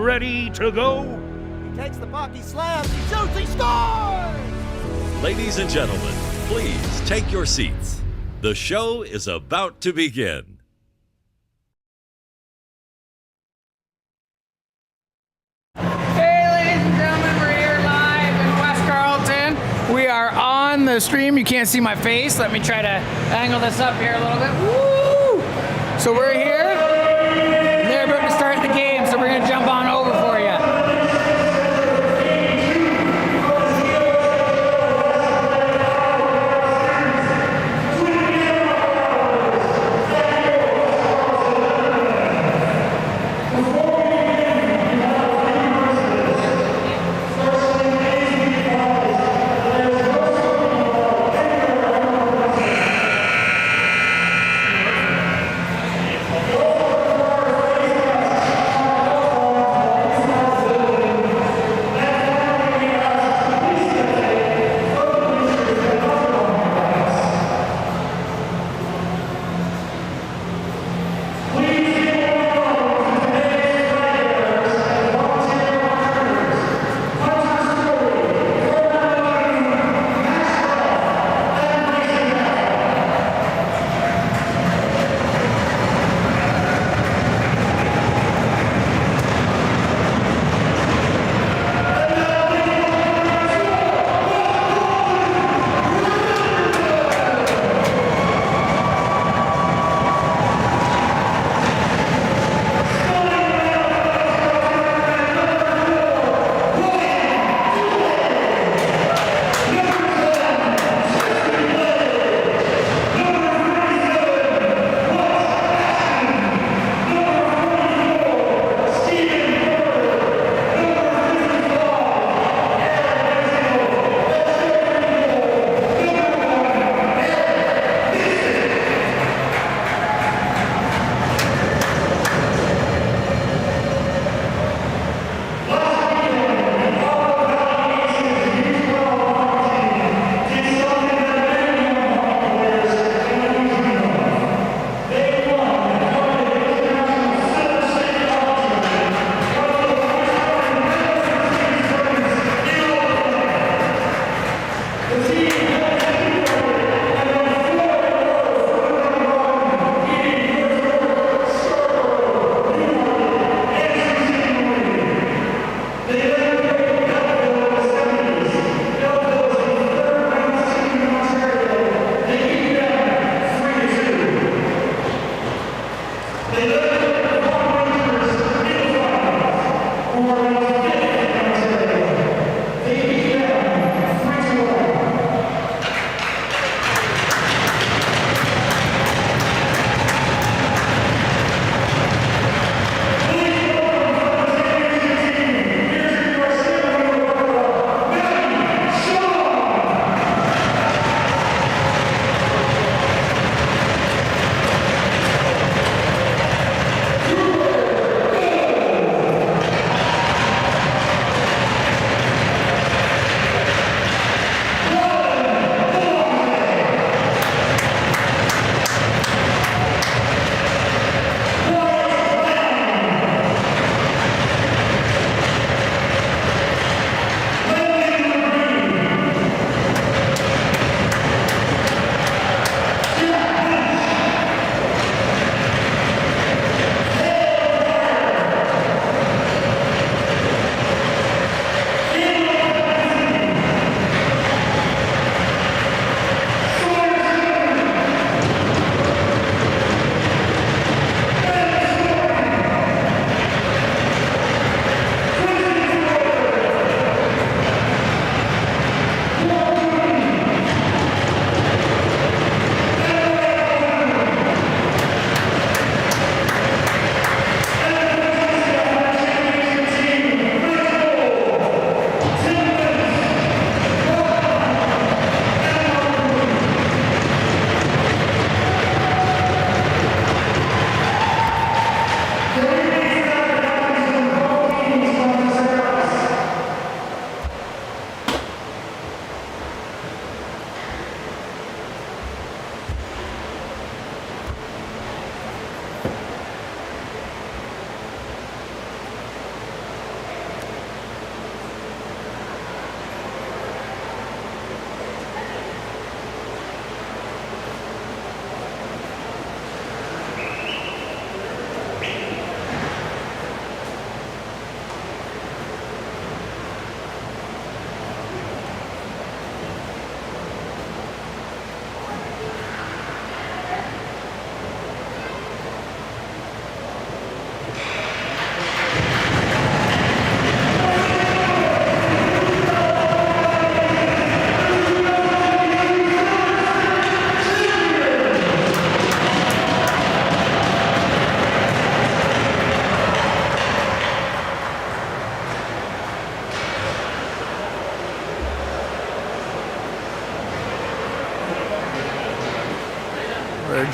ready to go? He takes the puck, he slams, he shoots, he scores! Ladies and gentlemen, please take your seats. The show is about to begin. Hey, ladies and gentlemen, we're here live in West Carleton. We are on the stream. You can't see my face. Let me try to angle this up here a little bit. Woo! So we're here. They're about to start the game, so we're going to jump on over for you.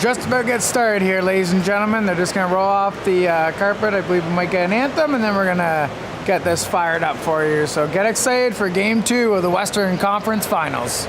just about get started here, ladies and gentlemen. They're just gonna roll off the carpet. I believe we might get an anthem, and then we're gonna get this fired up for you. So get excited for Game 2 of the Western Conference Finals.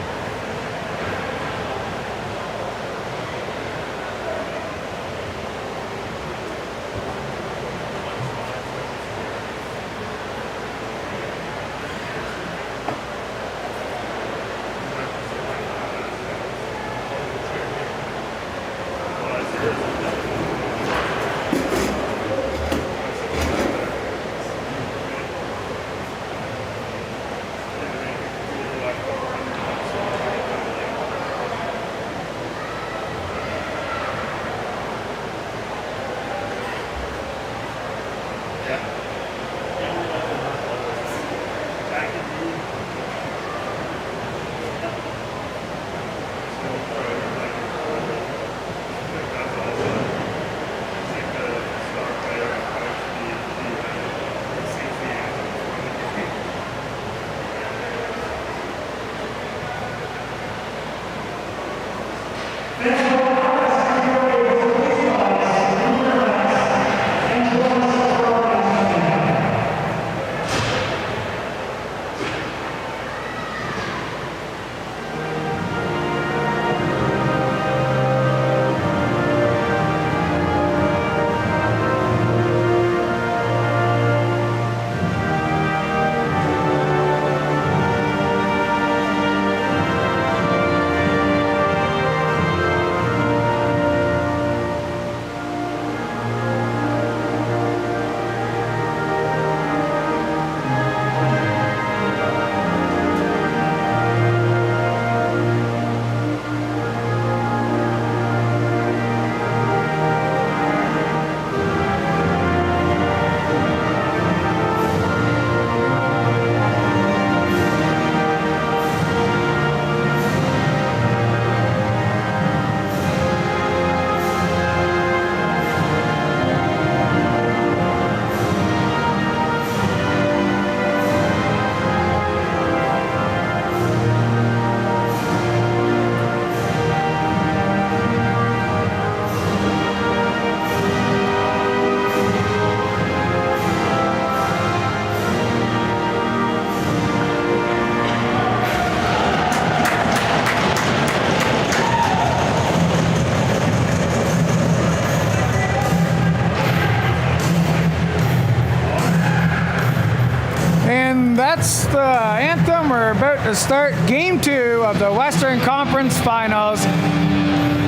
That's the anthem. We're about to start Game 2 of the Western Conference Finals.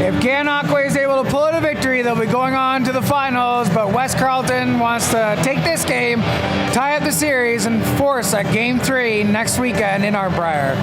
If GANANOQUE is able to pull out a victory, they'll be going on to the finals, but West Carleton wants to take this game, tie up the series, and force a Game 3 next weekend in Arnbriar.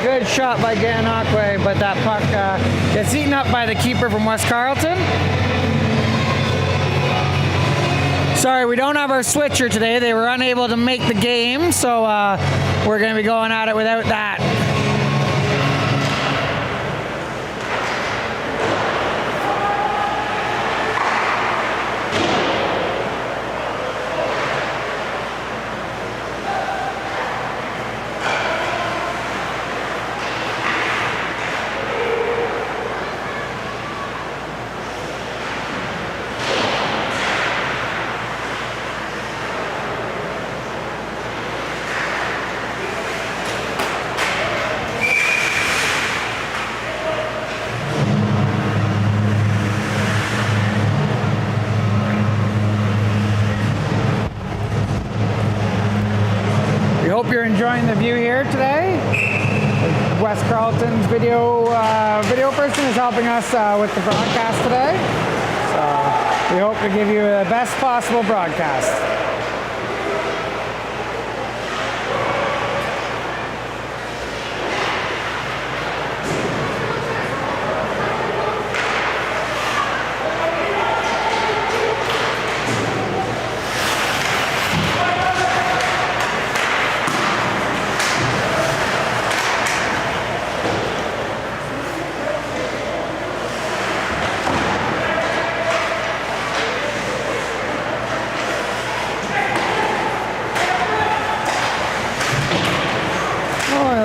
Good shot by GANANOQUE, but that puck gets eaten up by the keeper from West Carleton. Sorry, we don't have our switcher today. They were unable to make the game, so we're going to be going at it without that. you're enjoying the view here today. West Carleton's video person is helping us with the broadcast today. So we hope to give you the best possible broadcast.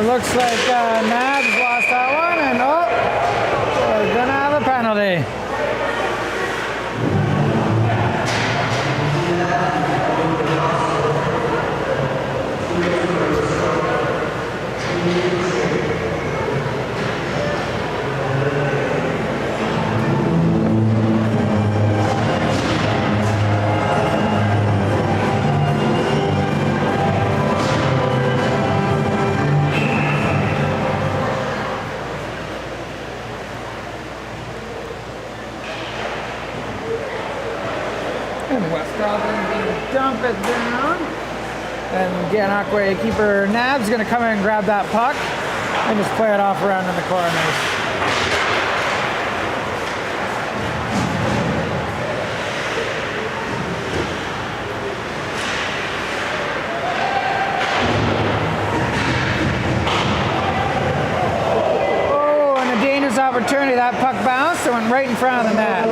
Looks like Nabs lost that one, and we're gonna have a penalty. West Carleton can dump it down. And GANANOQUE keeper Nab's going to come in and grab that puck and just play it off around in the corners. Oh, and a dangerous opportunity. That puck bounced and went right in front of the net.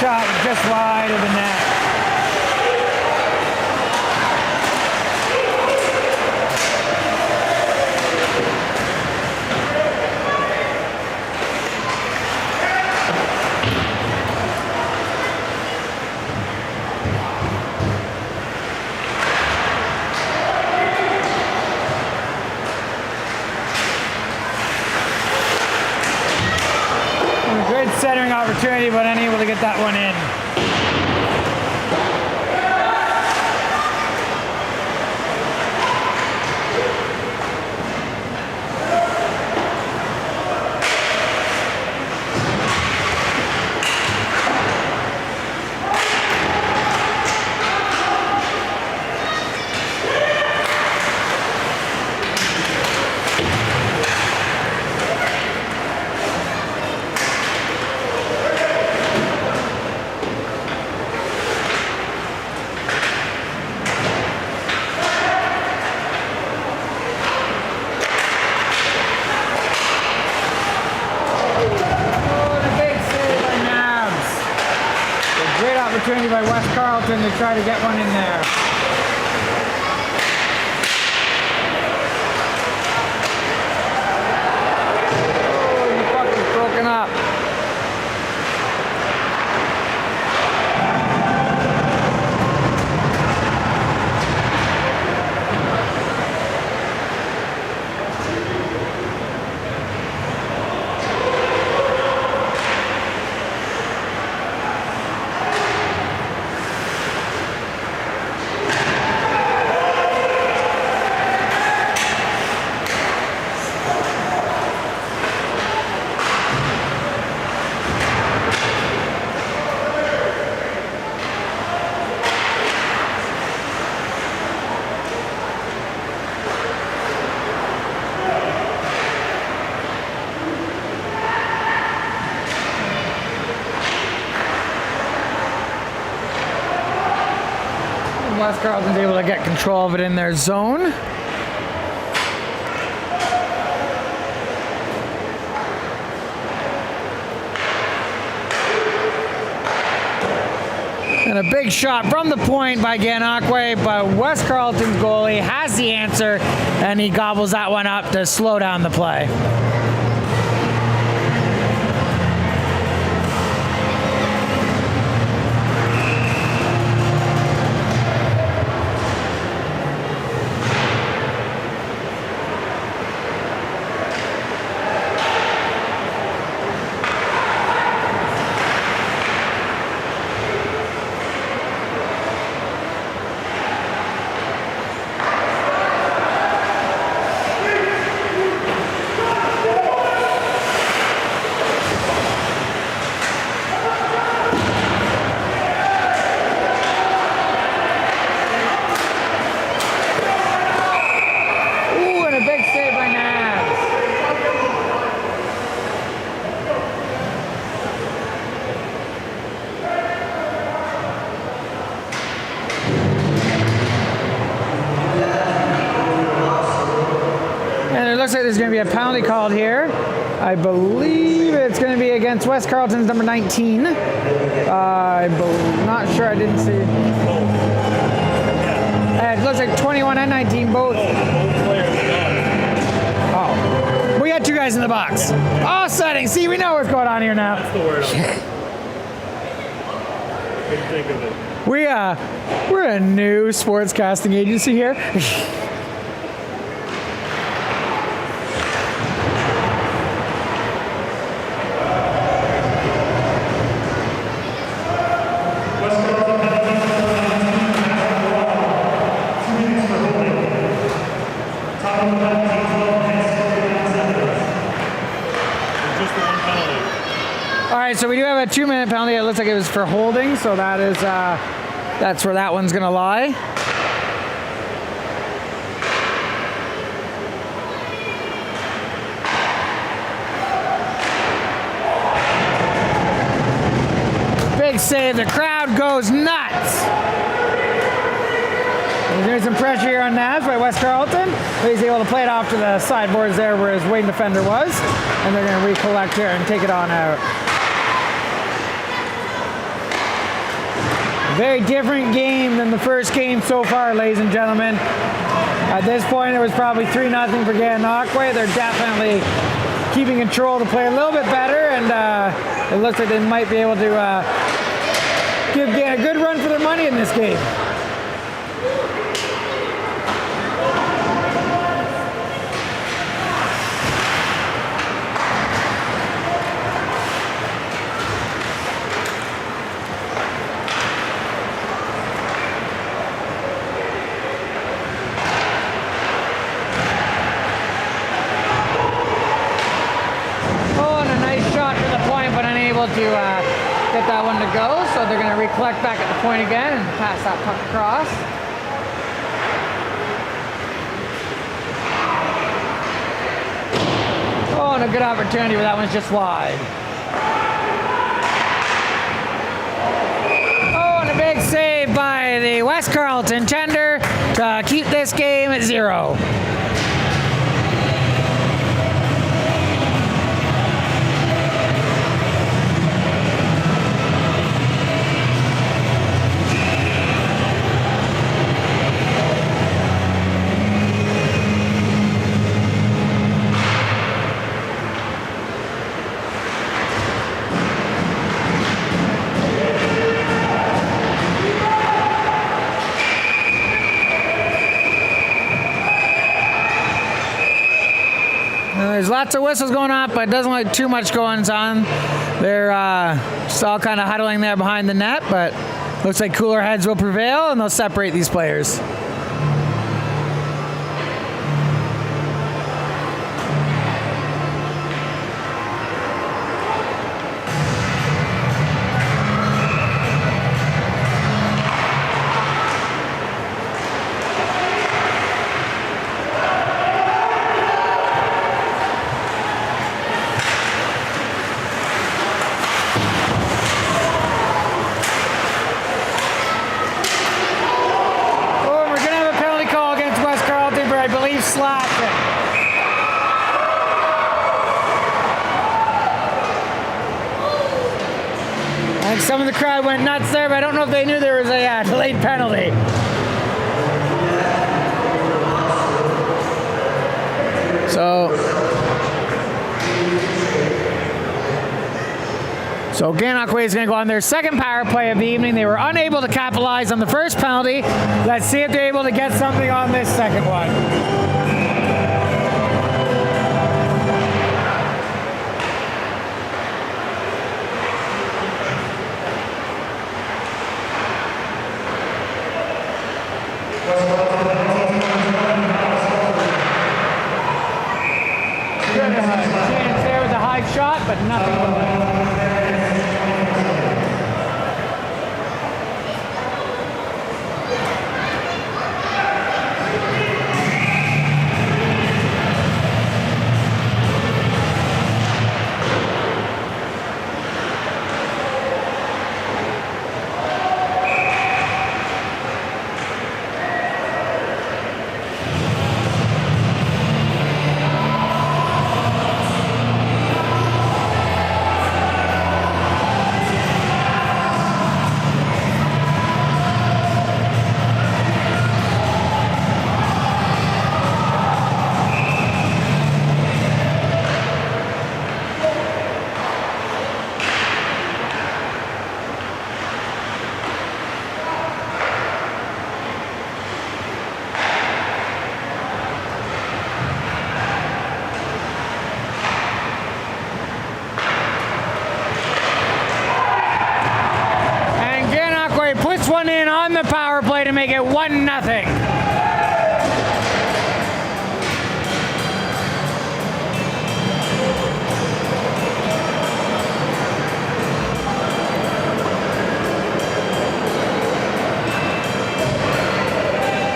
Shot just wide of the net. Good centering opportunity, but unable to get that one in. Opportunity by West Carleton to try to get one in there. Oh, the puck is broken up. West Carleton's able to get control of it in their zone. And a big shot from the point by GANANOQUE, but West Carleton's goalie has the answer, and he gobbles that one up to slow down the play. Looks like there's going to be a penalty called here. I believe it's going to be against West Carleton's number 19. Not sure, I didn't see. It looks like 21 and 19 both. Oh, we got two guys in the box. Offsetting. See, we know what's going on here now. That's the word. Couldn't think of it. We're a new sportscasting agency here. So we do have a 2-minute penalty. It looks like it was for holding, so that is that's where that one's gonna lie. Big save. The crowd goes nuts. There's some pressure here on Naz by West Carleton, but he's able to play it off to the sideboards there where his wing defender was, and they're gonna recollect here and take it on out. Very different game than the first game so far, ladies and gentlemen. At this point, it was probably 3-0 for GANANOQUE. They're definitely keeping control to play a little bit better, and it looks like they might be able to give a good run for their money in this game. To get that one to go, so they're going to recollect back at the point again and pass that puck across. Oh, and a good opportunity, but that one's just wide. Oh, and a big save by the West Carleton tender to keep this game at 0. There's lots of whistles going off, but it doesn't look like too much going on. They're just all kind of huddling there behind the net, but looks like cooler heads will prevail, and they'll separate these players. slapped it. And some of the crowd went nuts there, but I don't know if they knew there was a delayed penalty. So GANANOQUE is going to go on their second power play of the evening. They were unable to capitalize on the first penalty. Let's see if they're able to get something on this second one. Good chance there with a high shot, but nothing will win. Puts one in on the power play to make it 1-0.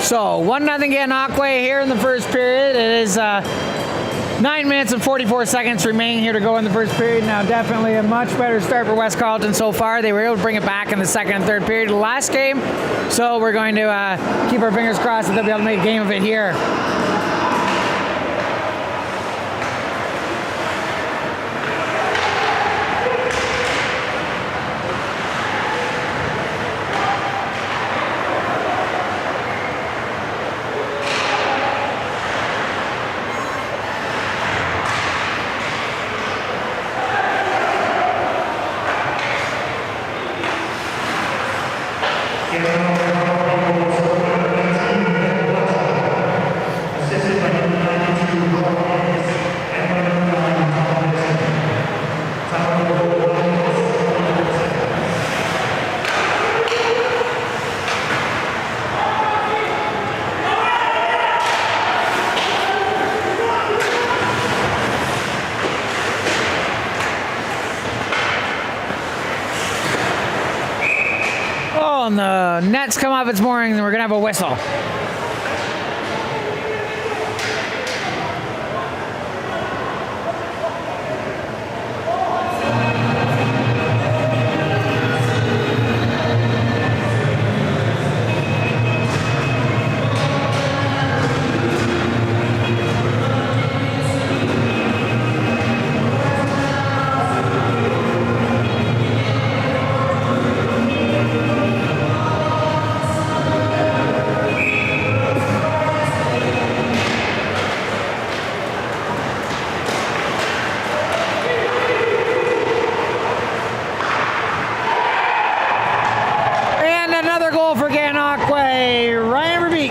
So 1-0 GANANOQUE here in the first period. It is 9 minutes and 44 seconds remaining here to go in the first period. Now, definitely a much better start for West Carleton so far. They were able to bring it back in the second and third period of the last game. So we're going to keep our fingers crossed that they'll be able to make a game of it here. And the nets come off its mooring, and we're going to have a whistle.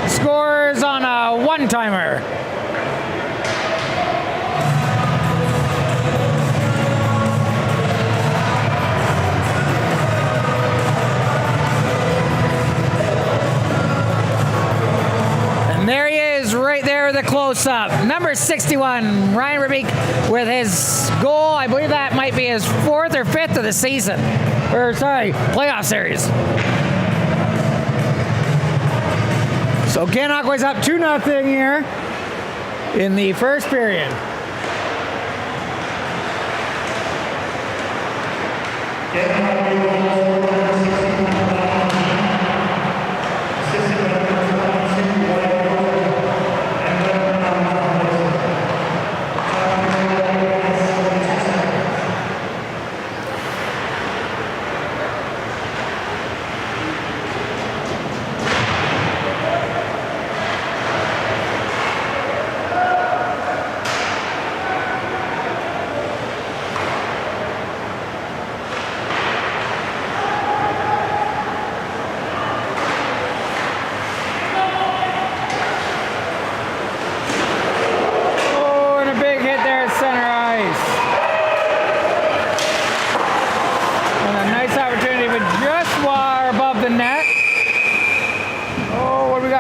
Scores on a one-timer. And there he is, right there, the close-up. Number 61, Ryan Verbeek, with his goal. I believe that might be his 4th or 5th of the season. Or, sorry, playoff series. So GANANOQUE's up 2-0 here in the first period.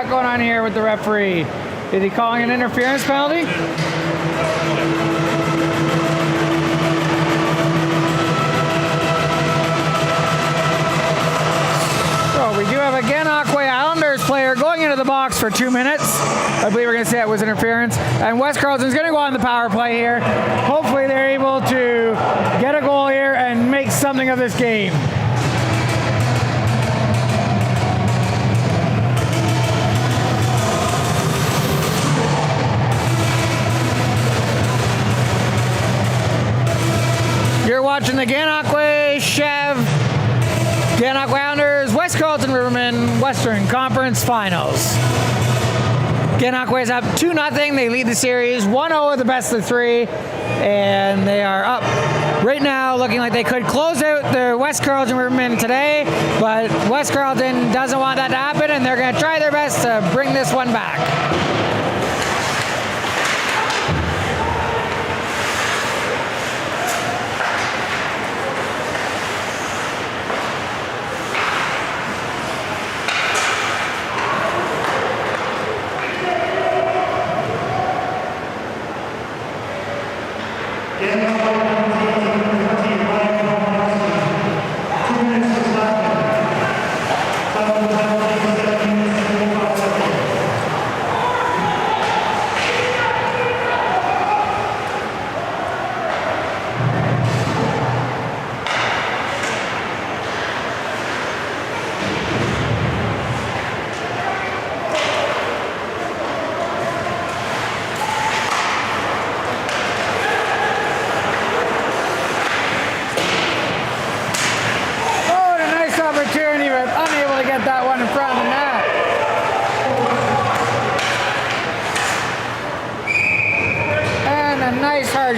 got going on here with the referee? Is he calling an interference penalty? So we do have a GANANOQUE Islanders player going into the box for 2 minutes. I believe we're going to say that was interference. And West Carleton's going to go on the power play here. Hopefully they're able to get a goal here and make something of this game. You're watching the GANANOQUE Chev GANANOQUE Islanders West Carleton Rivermen Western Conference Finals. GANANOQUE is up 2-0. They lead the series 1-0 at the best of 3, and they are up right now, looking like they could close out the West Carleton Rivermen today, but West Carleton doesn't want that to happen, and they're going to try their best to bring this one back.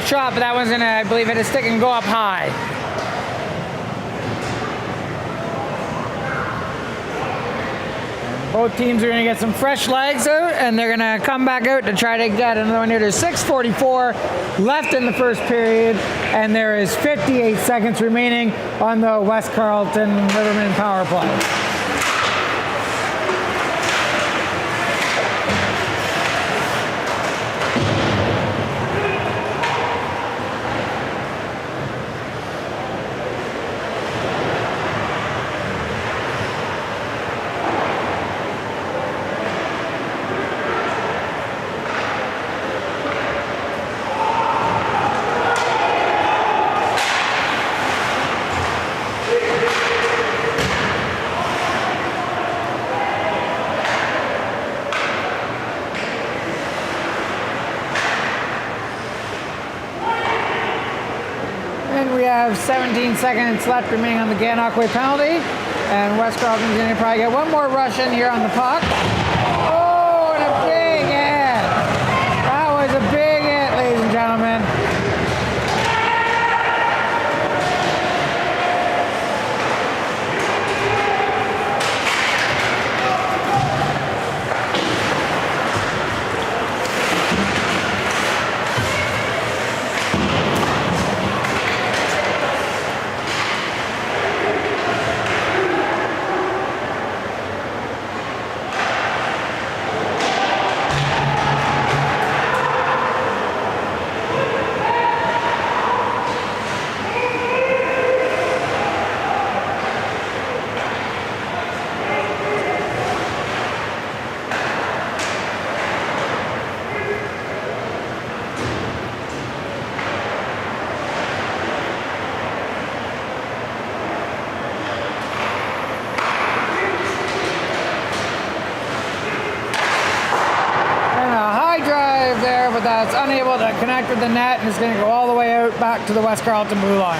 Shot, but that one's gonna, I believe, hit a stick and go up high. Both teams are gonna get some fresh legs out, and they're gonna come back out to try to get another one here. There's 6:44 left in the first period, and there is 58 seconds remaining on the West Carleton Rivermen power play. We have 17 seconds left remaining on the GANANOQUE penalty, and West Carleton's going to probably get one more rush in here on the puck. Oh, and a big hit! That was a big hit, ladies and gentlemen. But that's unable to connect with the net, and it's going to go all the way out back to the West Carleton blue line.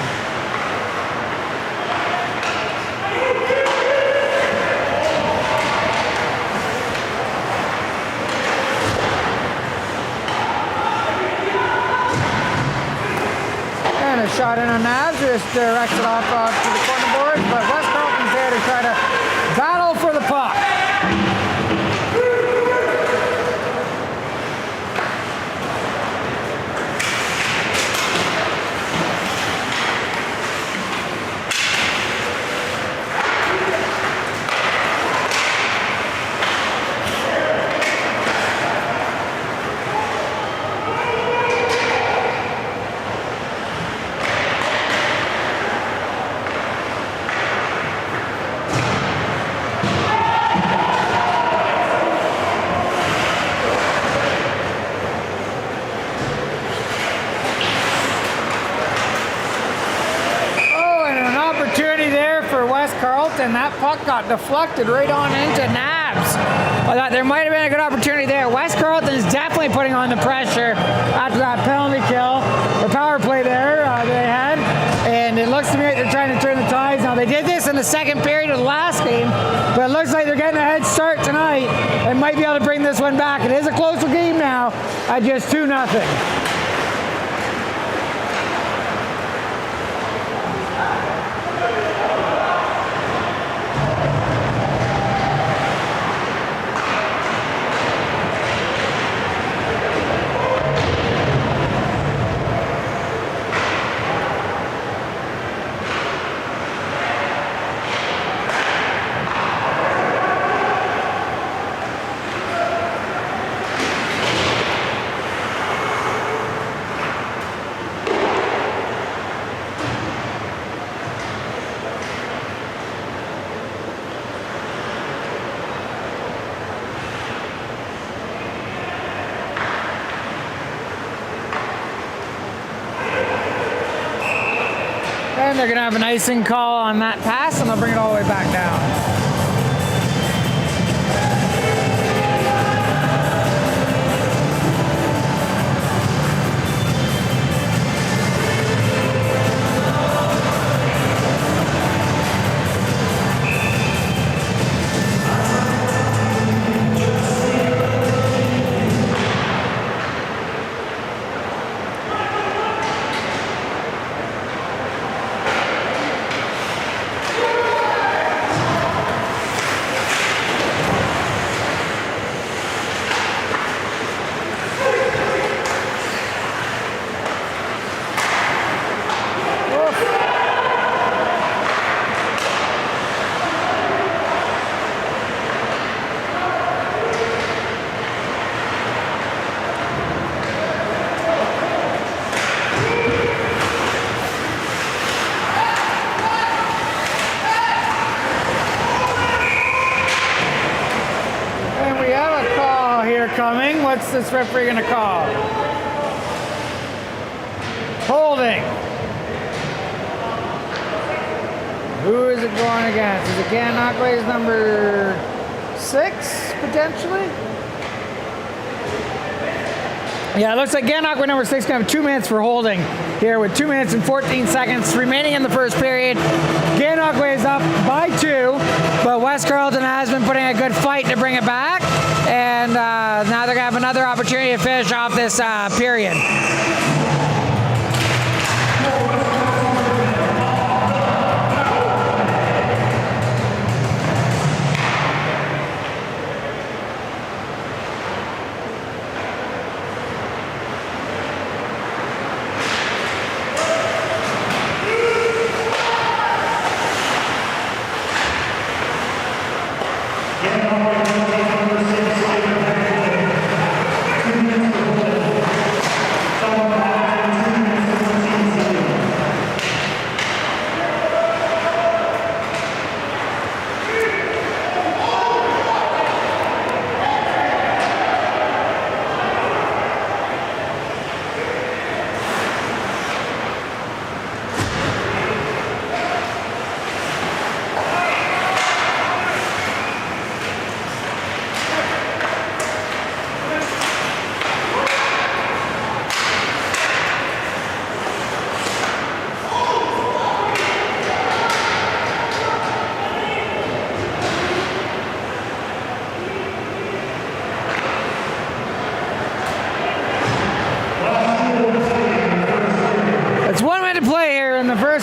And a shot in on Navs, just directs it off to the corner board, but West Carleton's there to try to battle for the puck. Carleton. That puck got deflected right on into Nabs. I thought there might have been a good opportunity there. West Carleton is definitely putting on the pressure after that penalty kill or power play there they had. And it looks to me like they're trying to turn the tides. Now, they did this in the second period of the last game, but it looks like they're getting a head start tonight and might be able to bring this one back. It is a closer game now at just 2-0. And they're going to have an icing call on that pass, and they'll bring it all the way back down. Coming. What's this referee going to call? Holding. Who is it going against? Is it GANANOQUE's number 6, potentially? Yeah, it looks like GANANOQUE number 6 going to have 2 minutes for holding here with 2 minutes and 14 seconds remaining in the first period. GANANOQUE is up by 2, but West Carleton has been putting a good fight to bring it back. And now they're going to have another opportunity to finish off this period.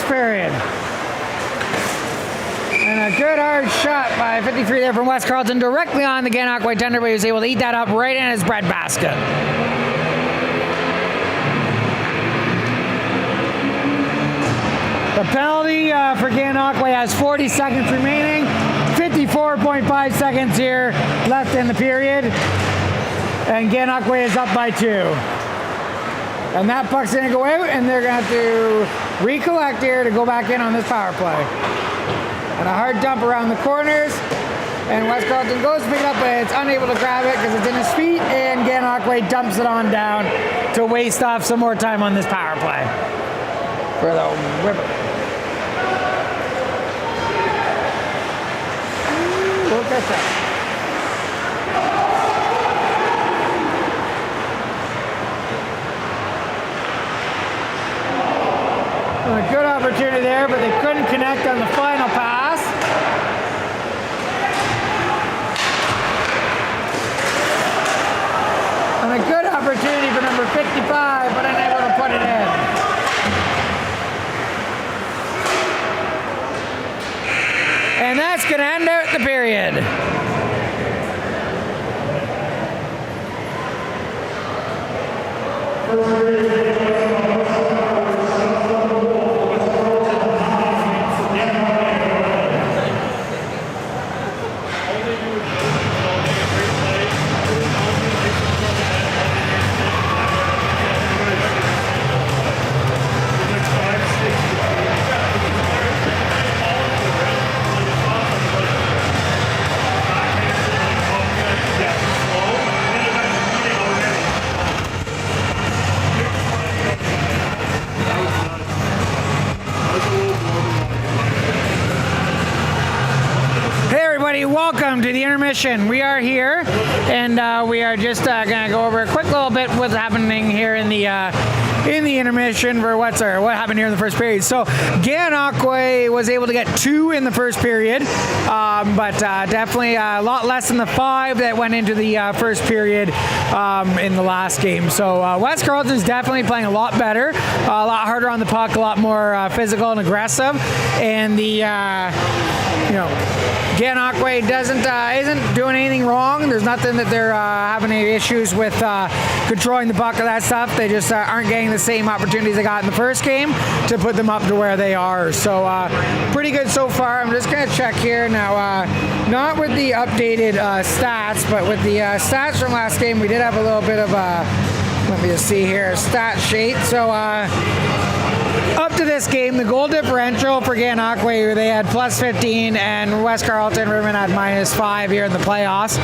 Period. And a good hard shot by 53 there from West Carleton directly on the GANANOQUE tender, but he was able to eat that up right in his breadbasket. The penalty for GANANOQUE has 40 seconds remaining, 54.5 seconds here left in the period, and GANANOQUE is up by 2. And that puck's going to go out, and they're going to have to recollect here to go back in on this power play. And a hard dump around the corners, and West Carleton goes to pick it up, but it's unable to grab it because it's in his feet, and GANANOQUE dumps it on down to waste off some more time on this power play for the River. it. A good opportunity there, but they couldn't connect on the final pass. And a good opportunity for number 55, but unable to put it in. And that's going to end out the period. Welcome to the intermission. We are here, and we are just going to go over a quick little bit what's happening here in the intermission for what happened here in the first period. So GANANOQUE was able to get 2 in the first period, but definitely a lot less than the 5 that went into the first period in the last game. So West Carleton's definitely playing a lot better, a lot harder on the puck, a lot more physical and aggressive, and the GANANOQUE isn't doing anything wrong. There's nothing that they're having any issues with controlling the puck or that stuff. They just aren't getting the same opportunities they got in the first game to put them up to where they are. So pretty good so far. I'm just going to check here now. Not with the updated stats, but with the stats from last game, we did have a little bit of let me just see here, stat sheet. So up to this game, the goal differential for GANANOQUE, they had plus 15, and West Carleton Riverman had minus 5 here in the playoffs.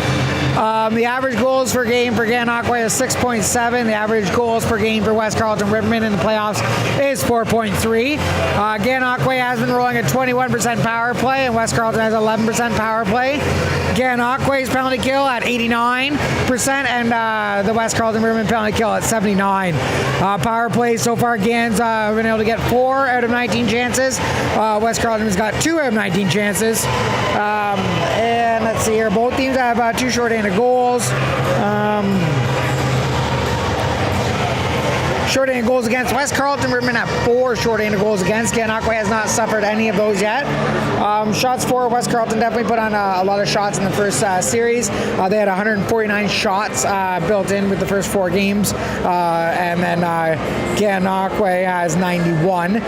The average goals per game for GANANOQUE is 6.7. The average goals per game for West Carleton Riverman in the playoffs is 4.3. GANANOQUE has been rolling a 21% power play, and West Carleton has 11% power play. GANANOQUE's penalty kill at 89%, and the West Carleton Riverman penalty kill at 79%. Power play so far, GAN's been able to get 4 out of 19 chances. West Carleton's got 2 out of 19 chances. And let's see here, both teams have 2 shorthanded goals. Shorthanded goals against. West Carleton Riverman have 4 shorthanded goals against. GANANOQUE has not suffered any of those yet. Shots for West Carleton definitely put on a lot of shots in the first series. They had 149 shots built in with the first 4 games. And then GANANOQUE has 91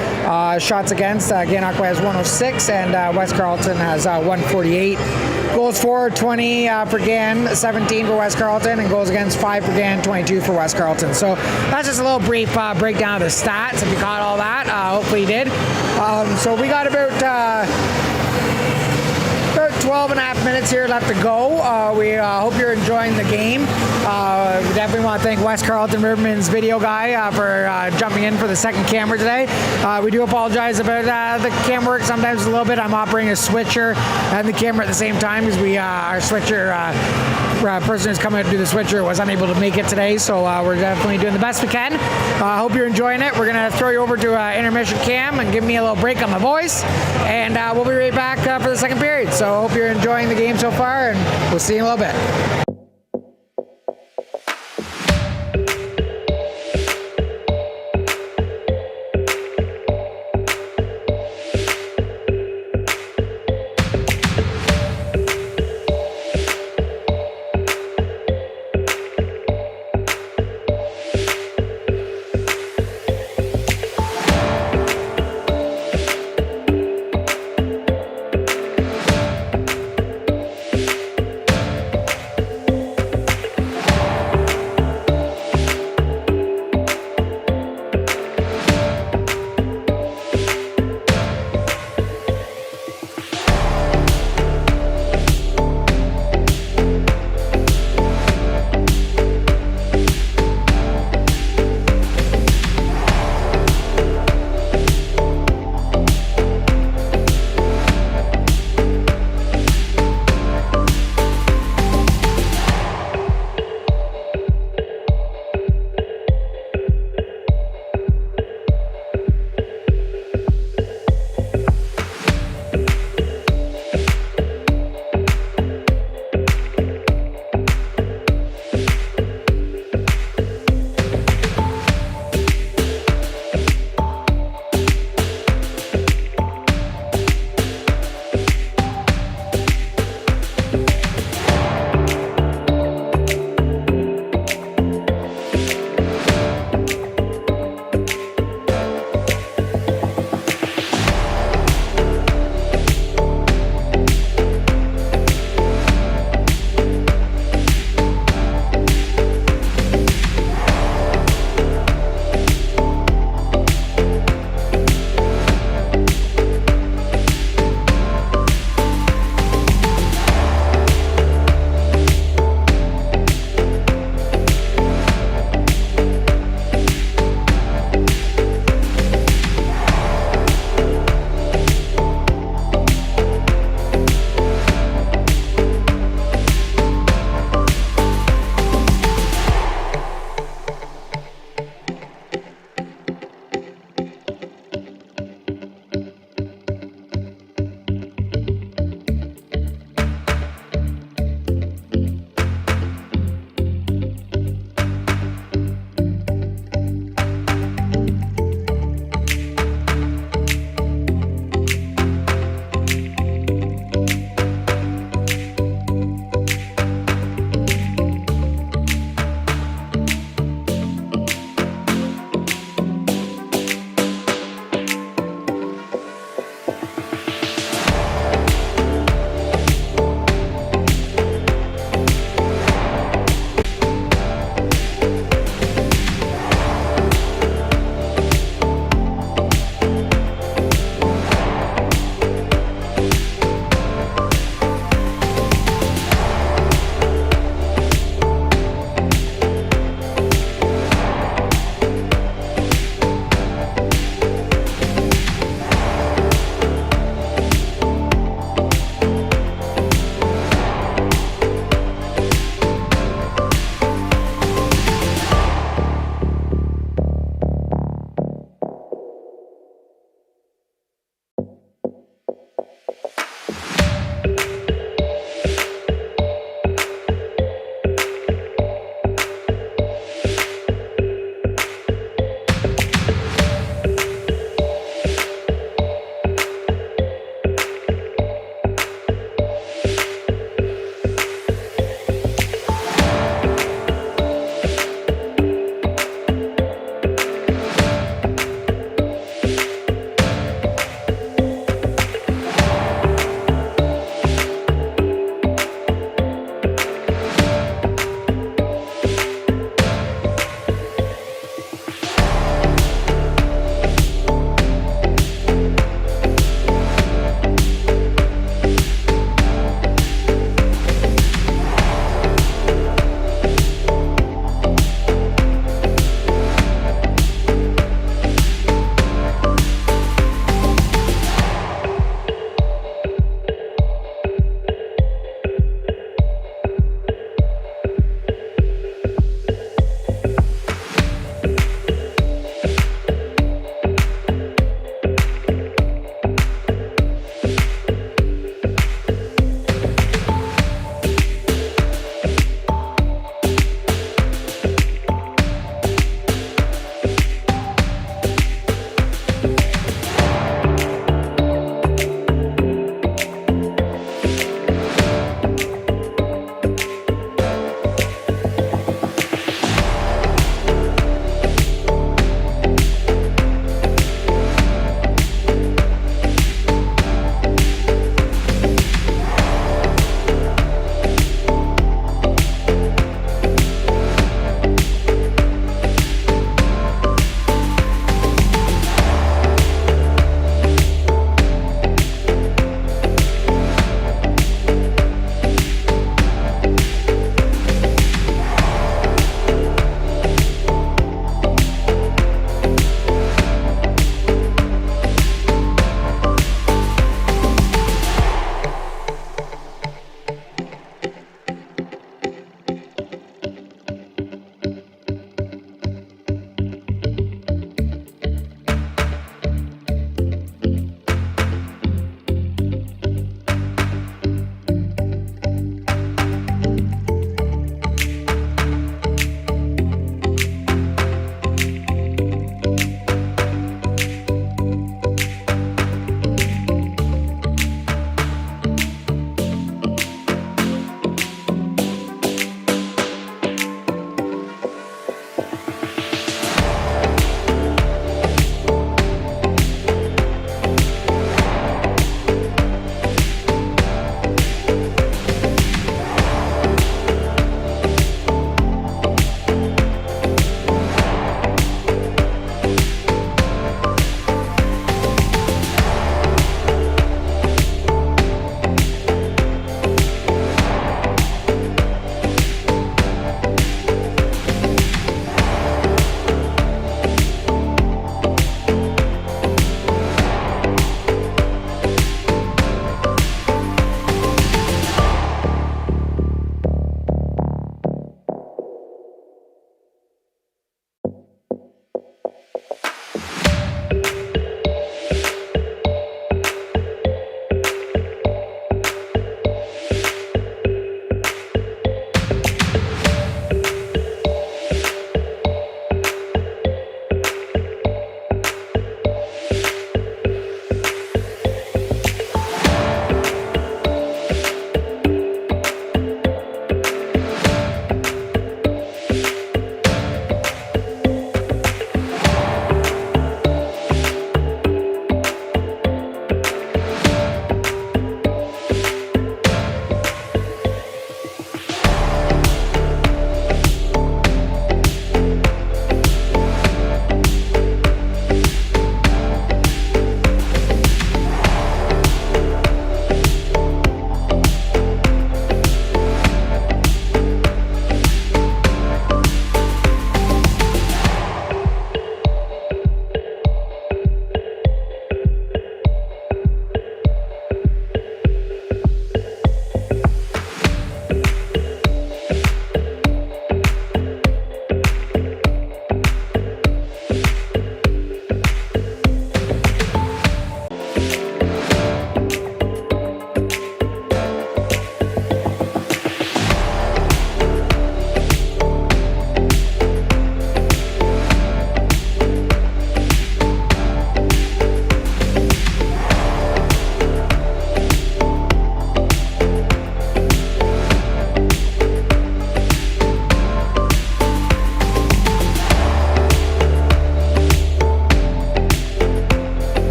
shots against. GANANOQUE has 106, and West Carleton has 148. Goals for 20 for GAN, 17 for West Carleton, and goals against 5 for GAN, 22 for West Carleton. So that's just a little brief breakdown of the stats. If you caught all that, hopefully you did. So we got about 12 and a half minutes here left to go. We hope you're enjoying the game. We definitely want to thank West Carleton Riverman's video guy for jumping in for the second camera today. We do apologize about the camera work sometimes a little bit. I'm operating a switcher and the camera at the same time because our switcher person who's coming to do the switcher was unable to make it today, so we're definitely doing the best we can. I hope you're enjoying it. We're going to throw you over to intermission cam and give me a little break on my voice, and we'll be right back for the second period. So I hope you're enjoying the game so far, and we'll see you in a little bit.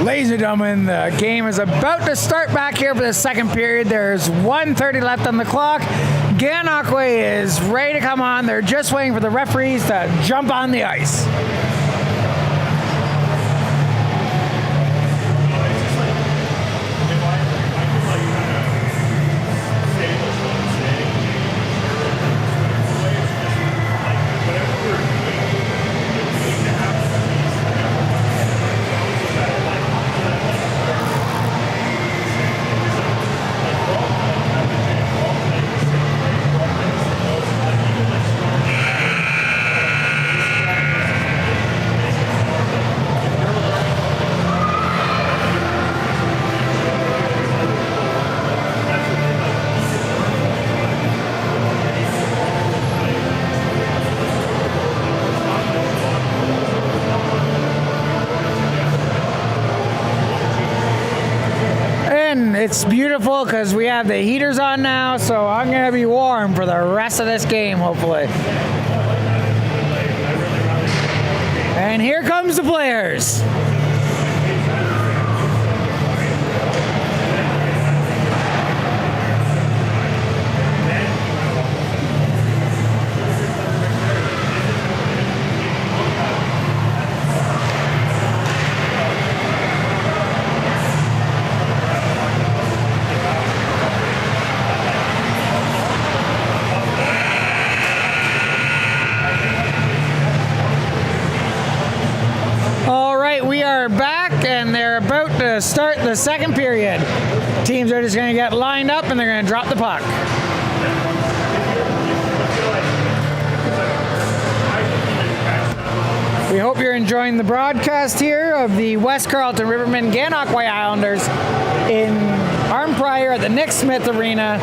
Ladies and gentlemen, the game is about to start back here for the second period. There's 1:30 left on the clock. GANANOQUE is ready to come on. They're just waiting for the referees to jump on the ice. It's beautiful because we have the heaters on now, so I'm going to be warm for the rest of this game, hopefully. And here comes the players. Back, and they're about to start the second period. Teams are just going to get lined up and they're going to drop the puck. We hope you're enjoying the broadcast here of the West Carleton Rivermen GANANOQUE Islanders in Arnprior at the Nick Smith Arena.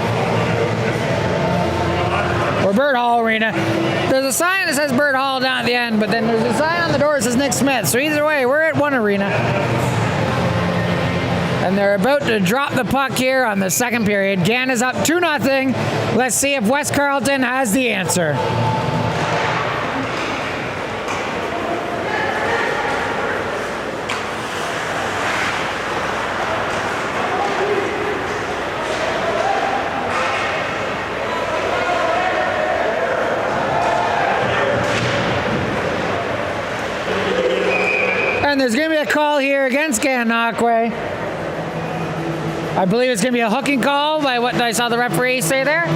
Or Bird Hall Arena. There's a sign that says Bird Hall down at the end, but then there's a sign on the door that says Nick Smith. So either way, we're at one arena. And they're about to drop the puck here on the second period. GAN is up 2-0. Let's see if West Carleton has the answer. And there's going to be a call here against GANANOQUE. I believe it's going to be a hooking call by what I saw the referee say there.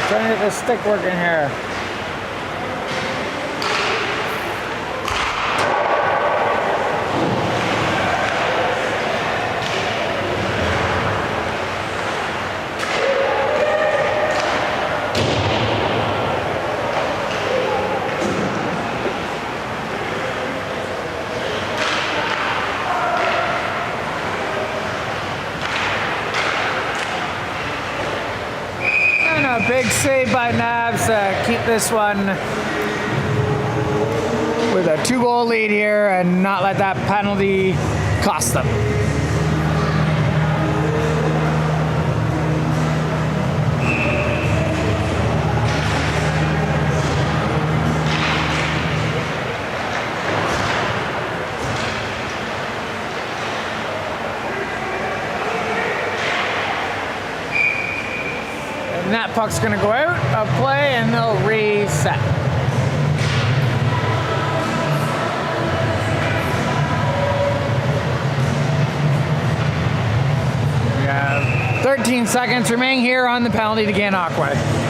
Trying to get the stick working here. Big save by Nabs to keep this one with a 2-goal lead here and not let that penalty cost them. And that puck's gonna go out of play and they'll reset. We have 13 seconds remaining here on the penalty to GANANOQUE.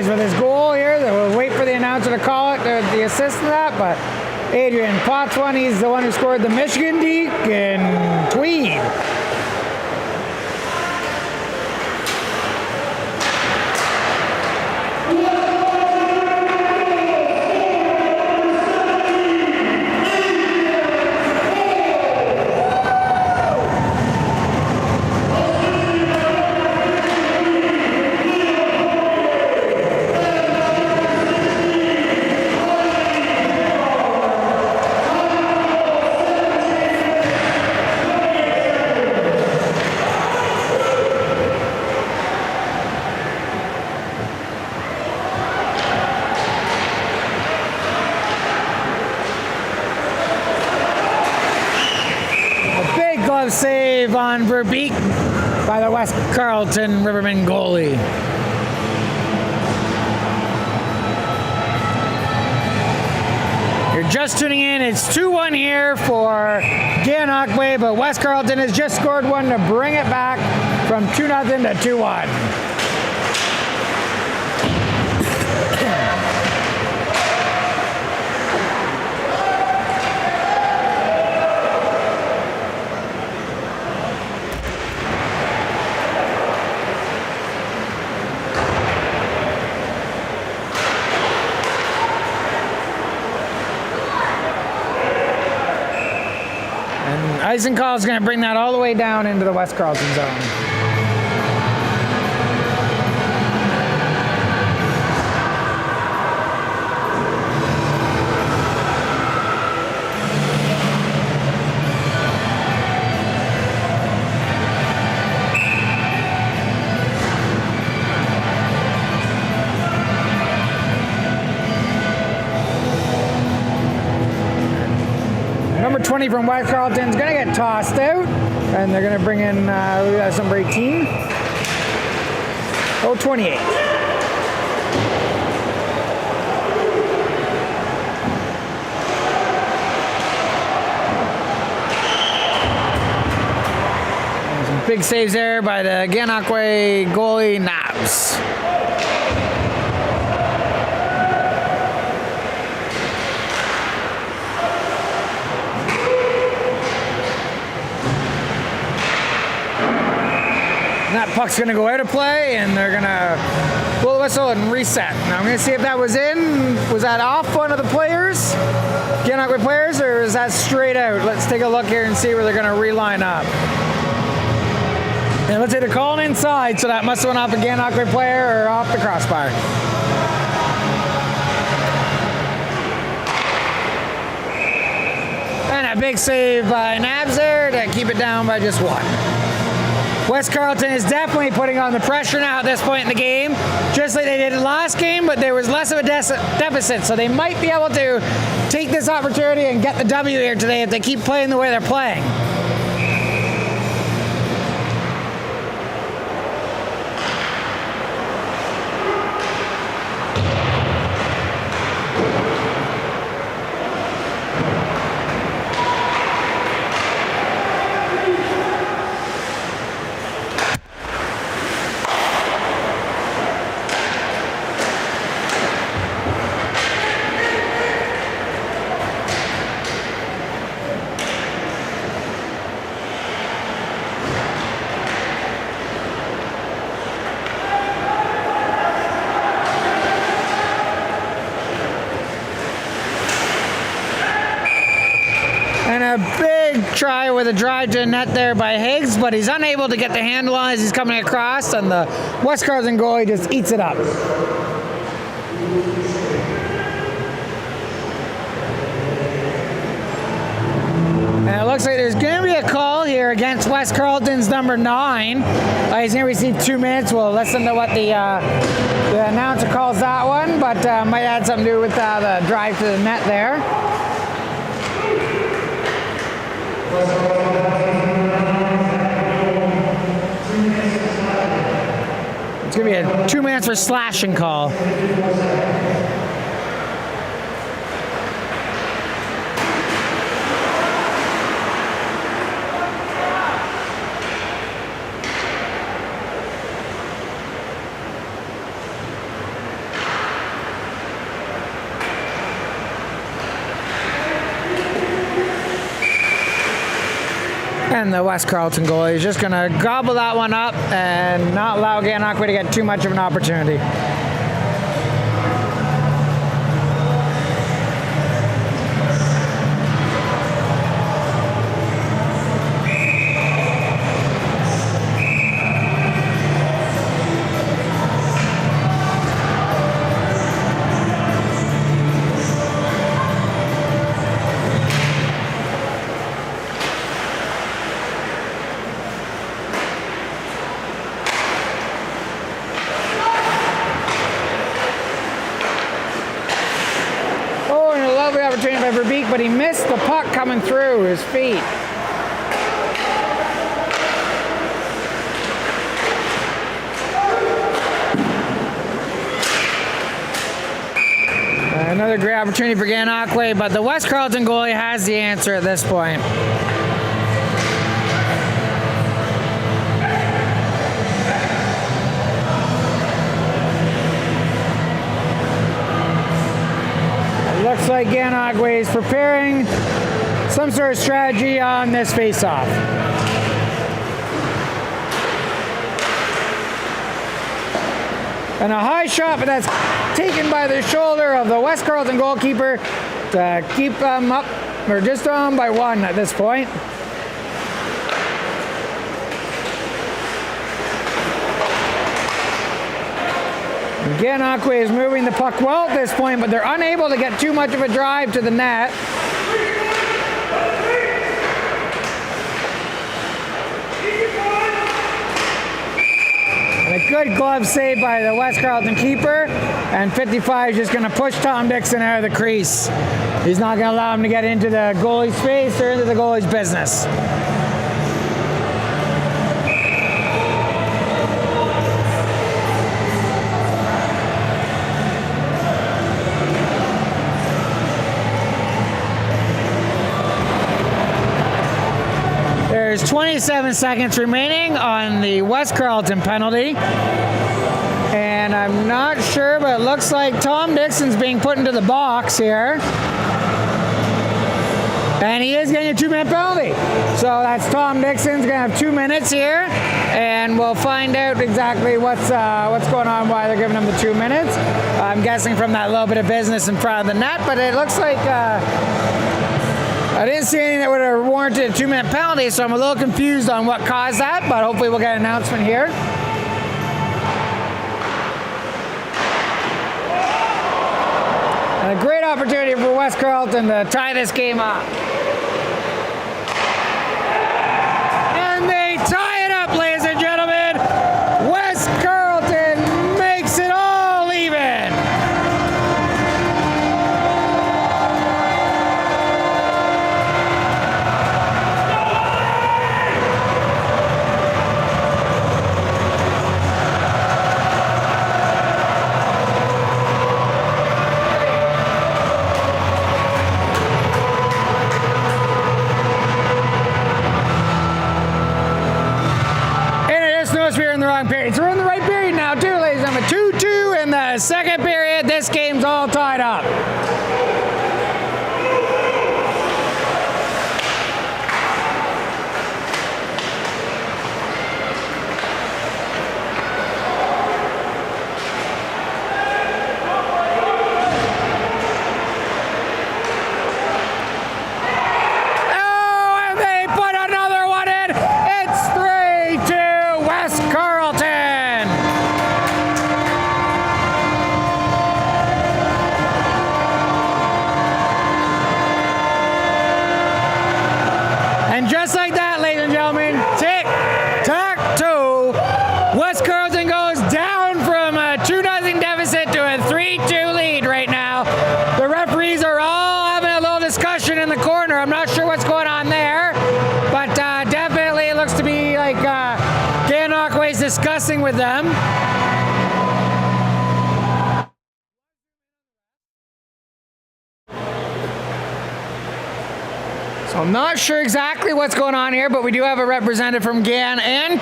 With his goal here, we'll wait for the announcer to call it, the assist to that, but Adrian Potts one, he's the one who scored the Michigan Deke in Tweed. Save on Verbeek by the West Carleton Rivermen goalie. You're just tuning in, it's 2-1 here for GANANOQUE, but West Carleton has just scored one to bring it back from 2-0 to 2-1. Eisenkall is going to bring that all the way down into the West Carleton zone. Number 20 from West Carleton is going to get tossed out, and they're going to bring in number 18. Oh, 28. And some big saves there by the GANANOQUE goalie, Knobs. That puck's going to go out of play, and they're going to blow the whistle and reset. Now I'm going to see if that was in. Was that off one of the players? GANANOQUE players, or is that straight out? Let's take a look here and see where they're going to reline up. And let's say they're calling inside, so that must have went off a GANANOQUE player or off the crossbar. And a big save by Nabs there to keep it down by just one. West Carleton is definitely putting on the pressure now at this point in the game, just like they did in last game, but there was less of a deficit, so they might be able to take this opportunity and get the W here today if they keep playing the way they're playing. And a big try with a drive to the net there by Higgs, but he's unable to get the handle on as he's coming across, and the West Carleton goalie just eats it up. And it looks like there's going to be a call here against West Carleton's number 9. He's going to receive 2 minutes. We'll listen to what the announcer calls that one, but might have something to do with the drive to the net there. It's going to be a 2 minutes for slashing call. And the West Carleton goalie is just going to gobble that one up and not allow GANANOQUE to get too much of an opportunity. Opportunity by Verbeek, but he missed the puck coming through his feet. Another great opportunity for GANANOQUE, but the West Carleton goalie has the answer at this point. Looks like GANANOQUE is preparing some sort of strategy on this face-off. And a high shot, but that's taken by the shoulder of the West Carleton goalkeeper to keep them up, or just on by 1 at this point. GANANOQUE is moving the puck well at this point, but they're unable to get too much of a drive to the net. And a good glove save by the West Carleton keeper, and 55 is just going to push Tom Dixon out of the crease. He's not going to allow him to get into the goalie's face or into the goalie's business. There's 27 seconds remaining on the West Carleton penalty. And I'm not sure, but it looks like Tom Dixon's being put into the box here. And he is getting a 2-minute penalty. So that's Tom Dixon's going to have 2 minutes here. And we'll find out exactly what's going on, why they're giving him the 2 minutes. I'm guessing from that little bit of business in front of the net, but it looks like I didn't see anything that would have warranted a 2-minute penalty, so I'm a little confused on what caused that, but hopefully we'll get an announcement here. And a great opportunity for West Carleton to tie this game up. And they tie it up, ladies and gentlemen. right period now, too, ladies and gentlemen. 2-2 in the second period. This game's all tied up. Just like that, ladies and gentlemen, tic-tac-toe. West Carleton goes down from a 2-0 deficit to a 3-2 lead right now. The referees are all having a little discussion in the corner. I'm not sure what's going on there, but definitely it looks to be like GANANOQUE is discussing with them. So I'm not sure exactly what's going on here, but we do have a representative from GAN and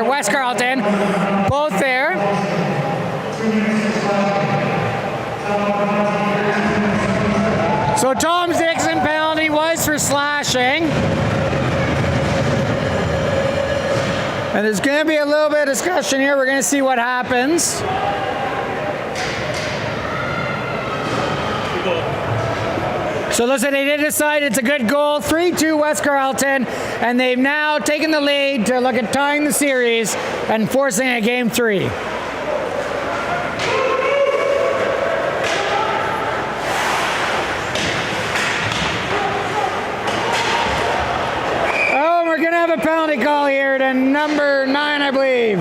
West Carleton, both there. So Tom's Dixon penalty was for slashing. And there's going to be a little bit of discussion here. We're going to see what happens. So it looks like they did decide it's a good goal, 3-2 West Carleton, and they've now taken the lead to look at tying the series and forcing a game 3. Oh, we're gonna have a penalty call here to number 9, I believe.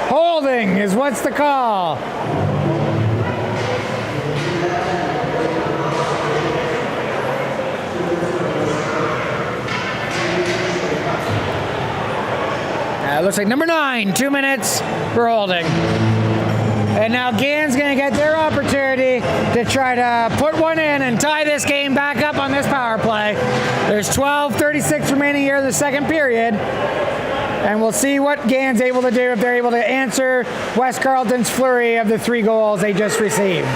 Holding is what's the call. It looks like number 9, 2 minutes for holding. And now GAN's going to get their opportunity to try to put one in and tie this game back up on this power play. There's 12:36 remaining here in the second period. And we'll see what GAN's able to do if they're able to answer West Carleton's flurry of the 3 goals they just received.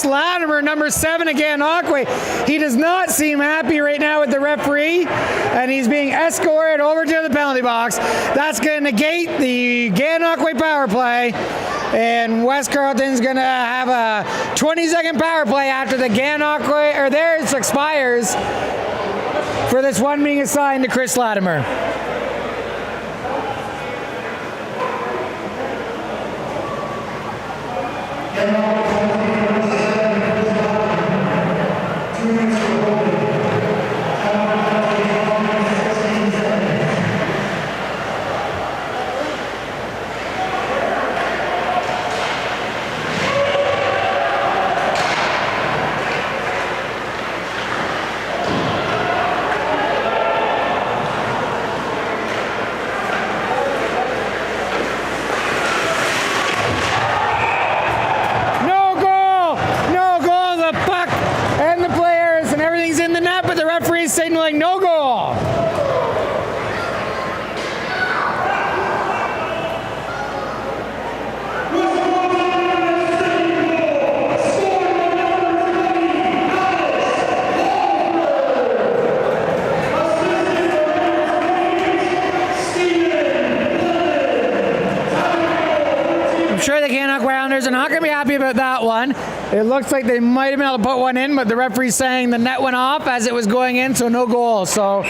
Latimer, number 7 again, GANANOQUE. He does not seem happy right now with the referee, and he's being escorted over to the penalty box. That's going to negate the GANANOQUE power play, and West Carleton's going to have a 20-second power play after the GANANOQUE, or theirs expires, for this one being assigned to Chris Latimer. Signaling no goal. I'm sure the GANANOQUE Islanders are not going to be happy about that one. It looks like they might have been able to put one in, but the referee's saying the net went off as it was going in, so no goal. So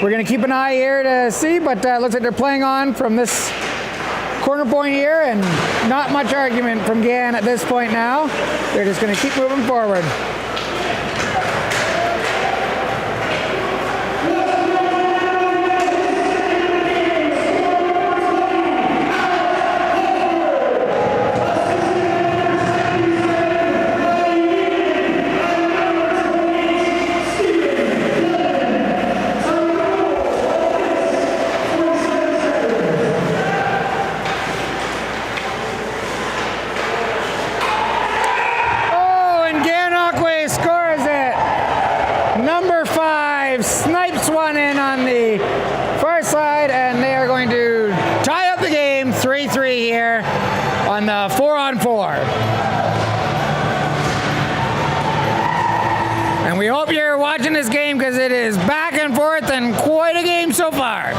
we're going to keep an eye here to see, but it looks like they're playing on from this corner point here, and not much argument from GAN at this point now. They're just going to keep moving forward. we hope you're watching this game because it is back and forth and quite a game so far.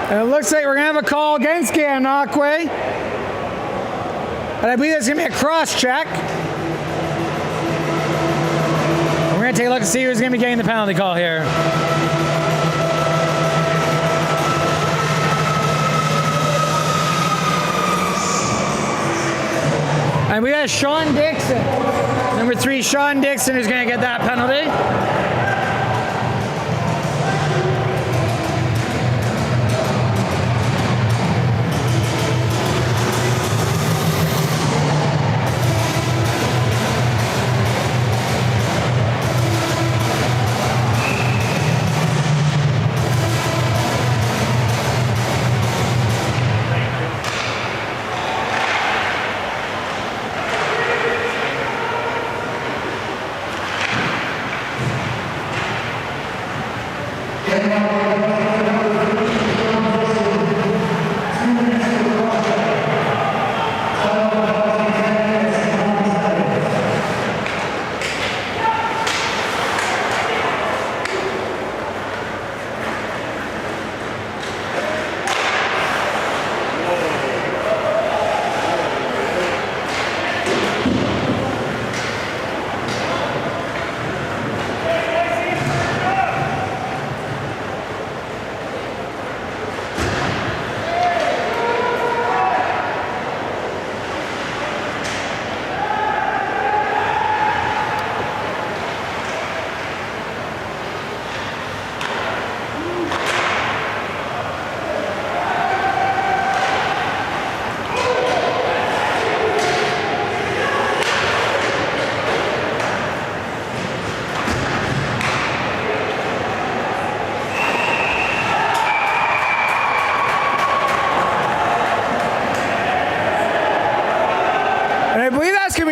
And it looks like we're going to have a call against GANANOQUE. And I believe there's going to be a cross check. We're going to take a look and see who's going to be getting the penalty call here. And we have Sean Dixon. Number 3, Sean Dixon, who's going to get that penalty.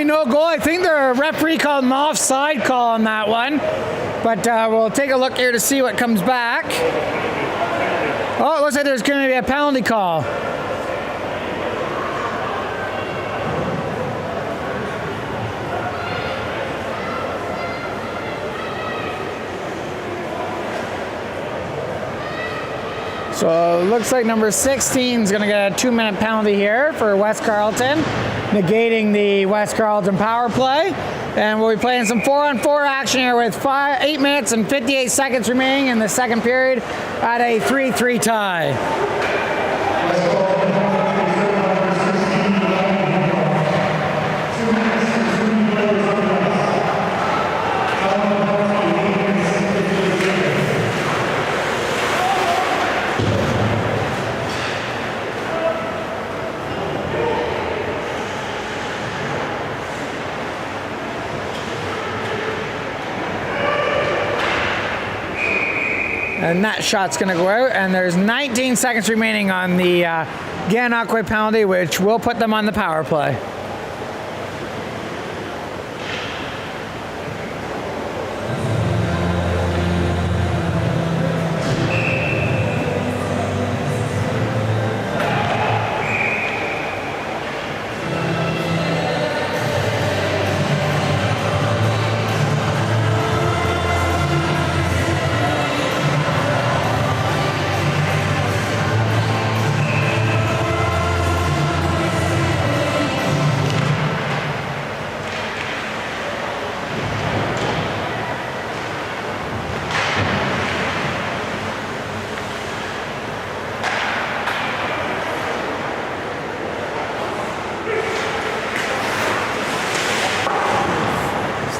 No goal. I think the referee called an offside call on that one, but we'll take a look here to see what comes back. Oh, it looks like there's going to be a penalty call. So it looks like number 16 is going to get a 2-minute penalty here for West Carleton, negating the West Carleton power play. And we'll be playing some 4-on-4 action here with 8 minutes and 58 seconds remaining in the second period at a 3-3 tie. And that shot's going to go out, and there's 19 seconds remaining on the GANANOQUE penalty, which will put them on the power play.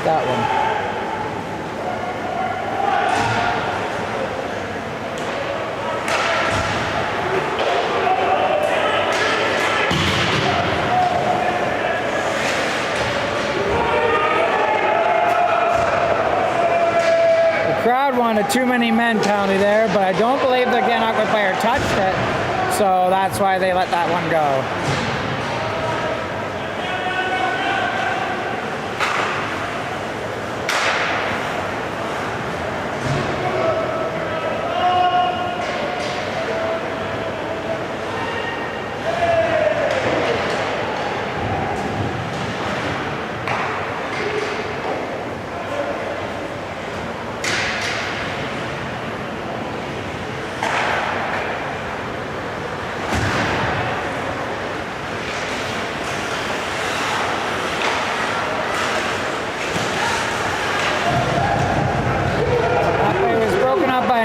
that one. Crowd wanted too many men penalty there, but I don't believe the GANANOQUE player touched it, so that's why they let that one go.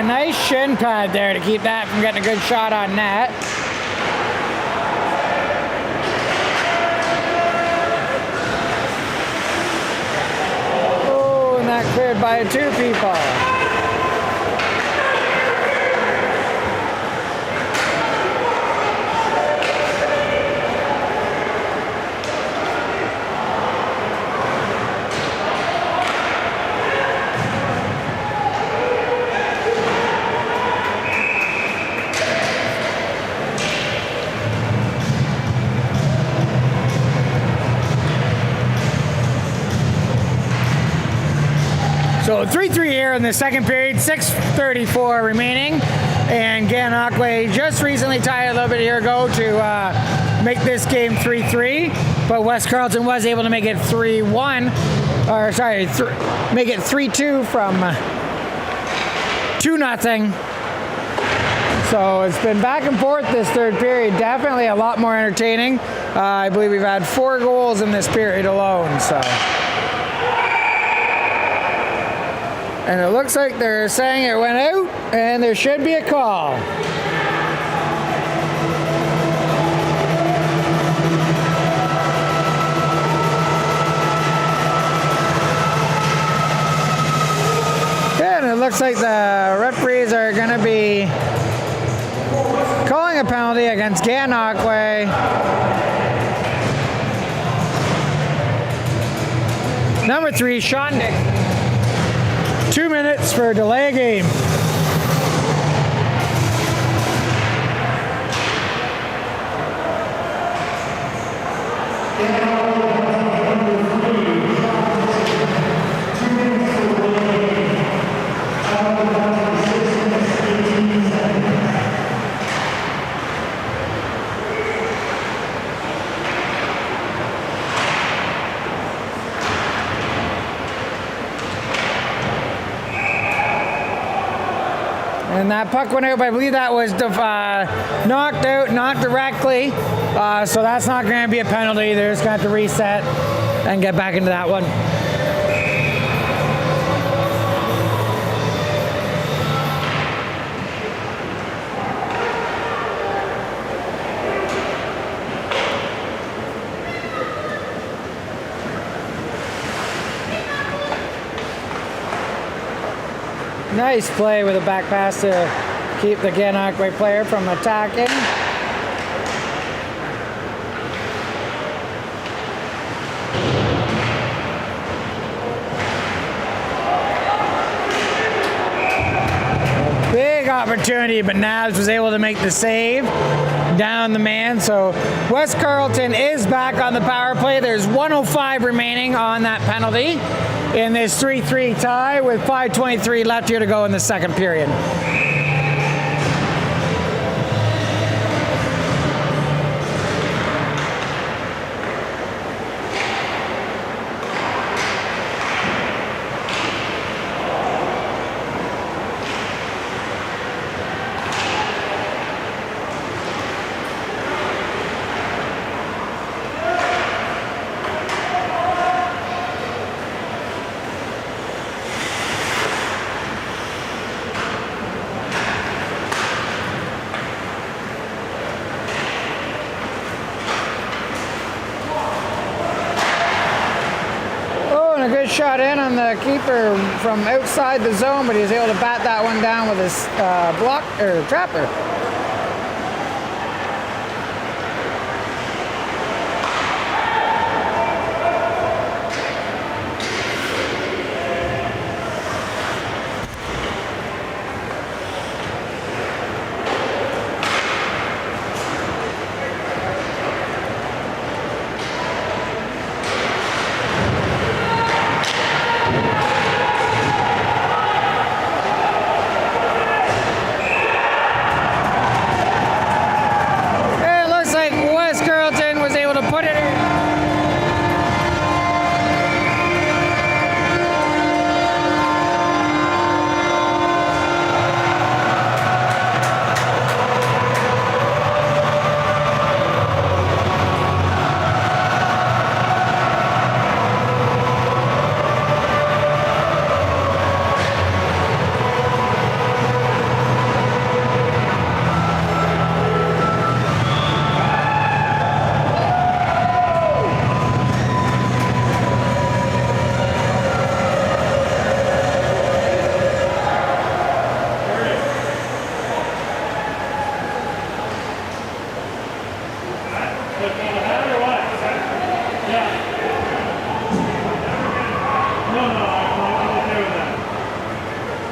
Nice shin pad there to keep that from getting a good shot on net. Oh, and that cleared by 2 people. So 3-3 here in the second period, 6:34 remaining, and GANANOQUE just recently tied a little bit here ago to make this game 3-3, but West Carleton was able to make it 3-1, or sorry, make it 3-2 from 2-0. So it's been back and forth this third period, definitely a lot more entertaining. I believe we've had 4 goals in this period alone, so. And it looks like they're saying it went out, and there should be a call. And it looks like the referees are going to be calling a penalty against GANANOQUE. Number 3, Sean Nick. 2 minutes for a delay game. And that puck went out, but I believe that was knocked out, not directly. So that's not going to be a penalty. They're just going to have to reset and get back into that one. Nice play with a back pass to keep the GANANOQUE player from attacking. Big opportunity, but Nabs was able to make the save down the man. So West Carleton is back on the power play. There's 1:05 remaining on that penalty in this 3-3 tie with 5:23 left here to go in the second period. and a good shot in on the keeper from outside the zone, but he was able to bat that one down with his block or trapper.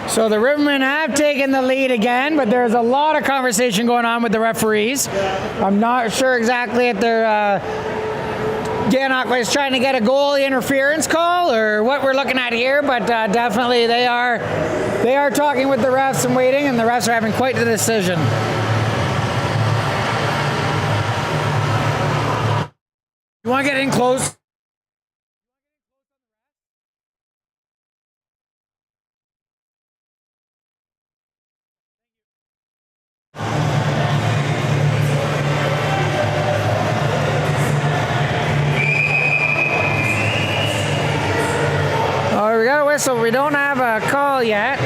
So the Rivermen have taken the lead again, but there's a lot of conversation going on with the referees. I'm not sure exactly if they're GANANOQUE is trying to get a goal interference call or what we're looking at here, but definitely they are talking with the refs and waiting, and the refs are having quite the decision. You want to get in close? Oh, we got a whistle. We don't have a call yet.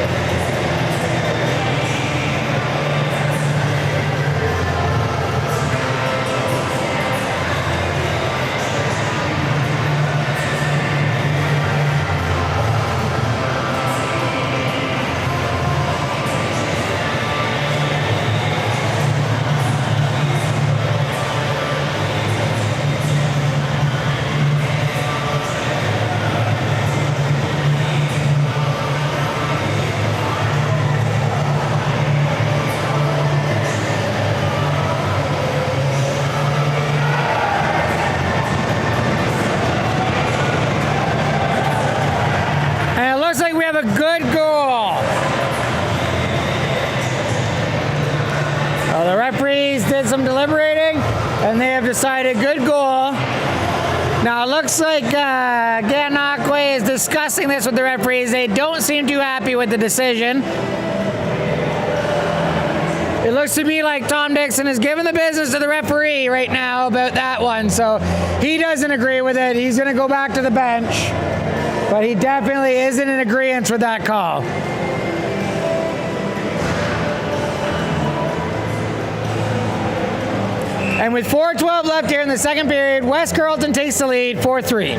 Some deliberating, and they have decided good goal. Now it looks like GANANOQUE is discussing this with the referees. They don't seem too happy with the decision. It looks to me like Tom Dixon is giving the business to the referee right now about that one, so he doesn't agree with it. He's going to go back to the bench, but he definitely isn't in agreement with that call. And with 4:12 left here in the second period, West Carleton takes the lead 4-3.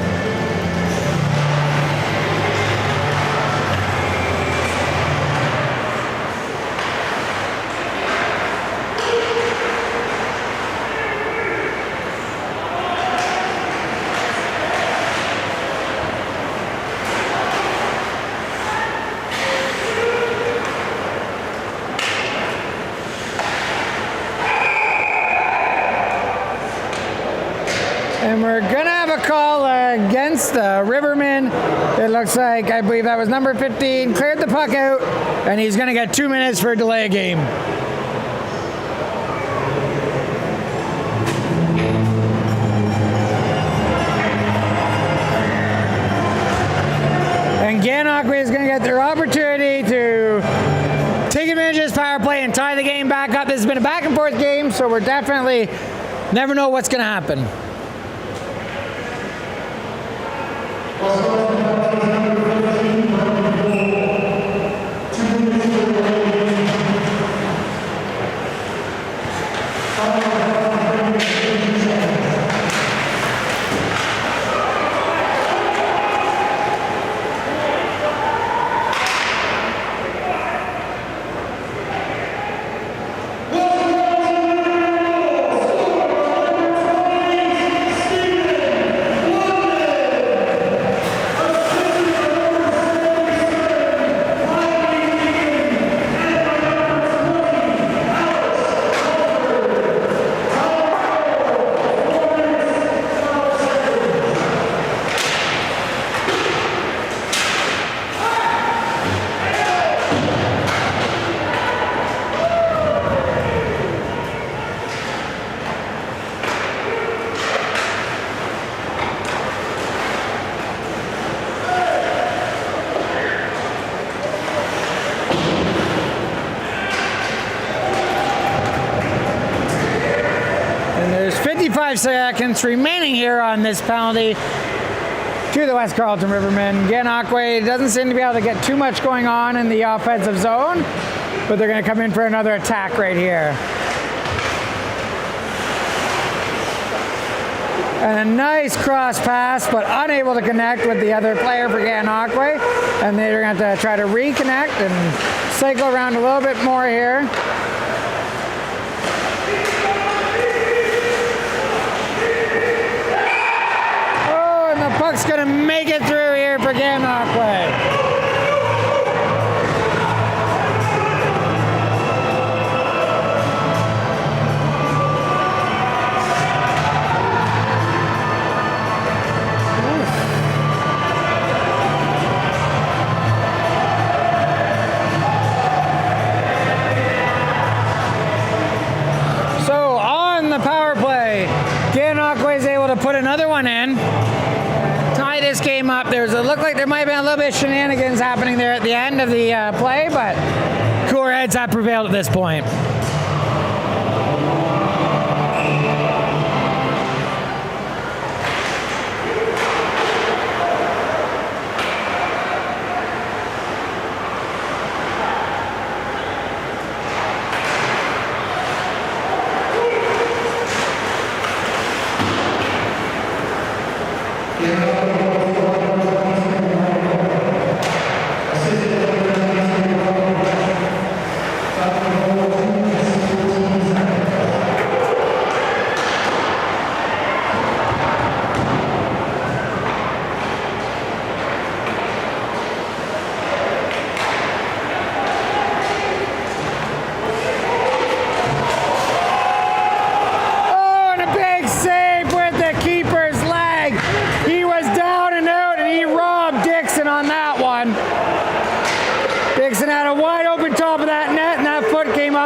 And we're going to have a call against the Rivermen. It looks like, I believe that was number 15, cleared the puck out, and he's going to get 2 minutes for a delay game. And GANANOQUE is going to get their opportunity to take advantage of this power play and tie the game back up. This has been a back and forth game, so we're definitely never know what's going to happen. 5 seconds remaining here on this penalty to the West Carleton Rivermen. GANANOQUE doesn't seem to be able to get too much going on in the offensive zone, but they're going to come in for another attack right here. And a nice cross pass, but unable to connect with the other player for GANANOQUE. And they're going to have to try to reconnect and cycle around a little bit more here. Oh, and the puck's going to make it through here for GANANOQUE. Put another one in, tie this game up. It looked like there might have been a little bit of shenanigans happening there at the end of the play, but cooler heads have prevailed at this point.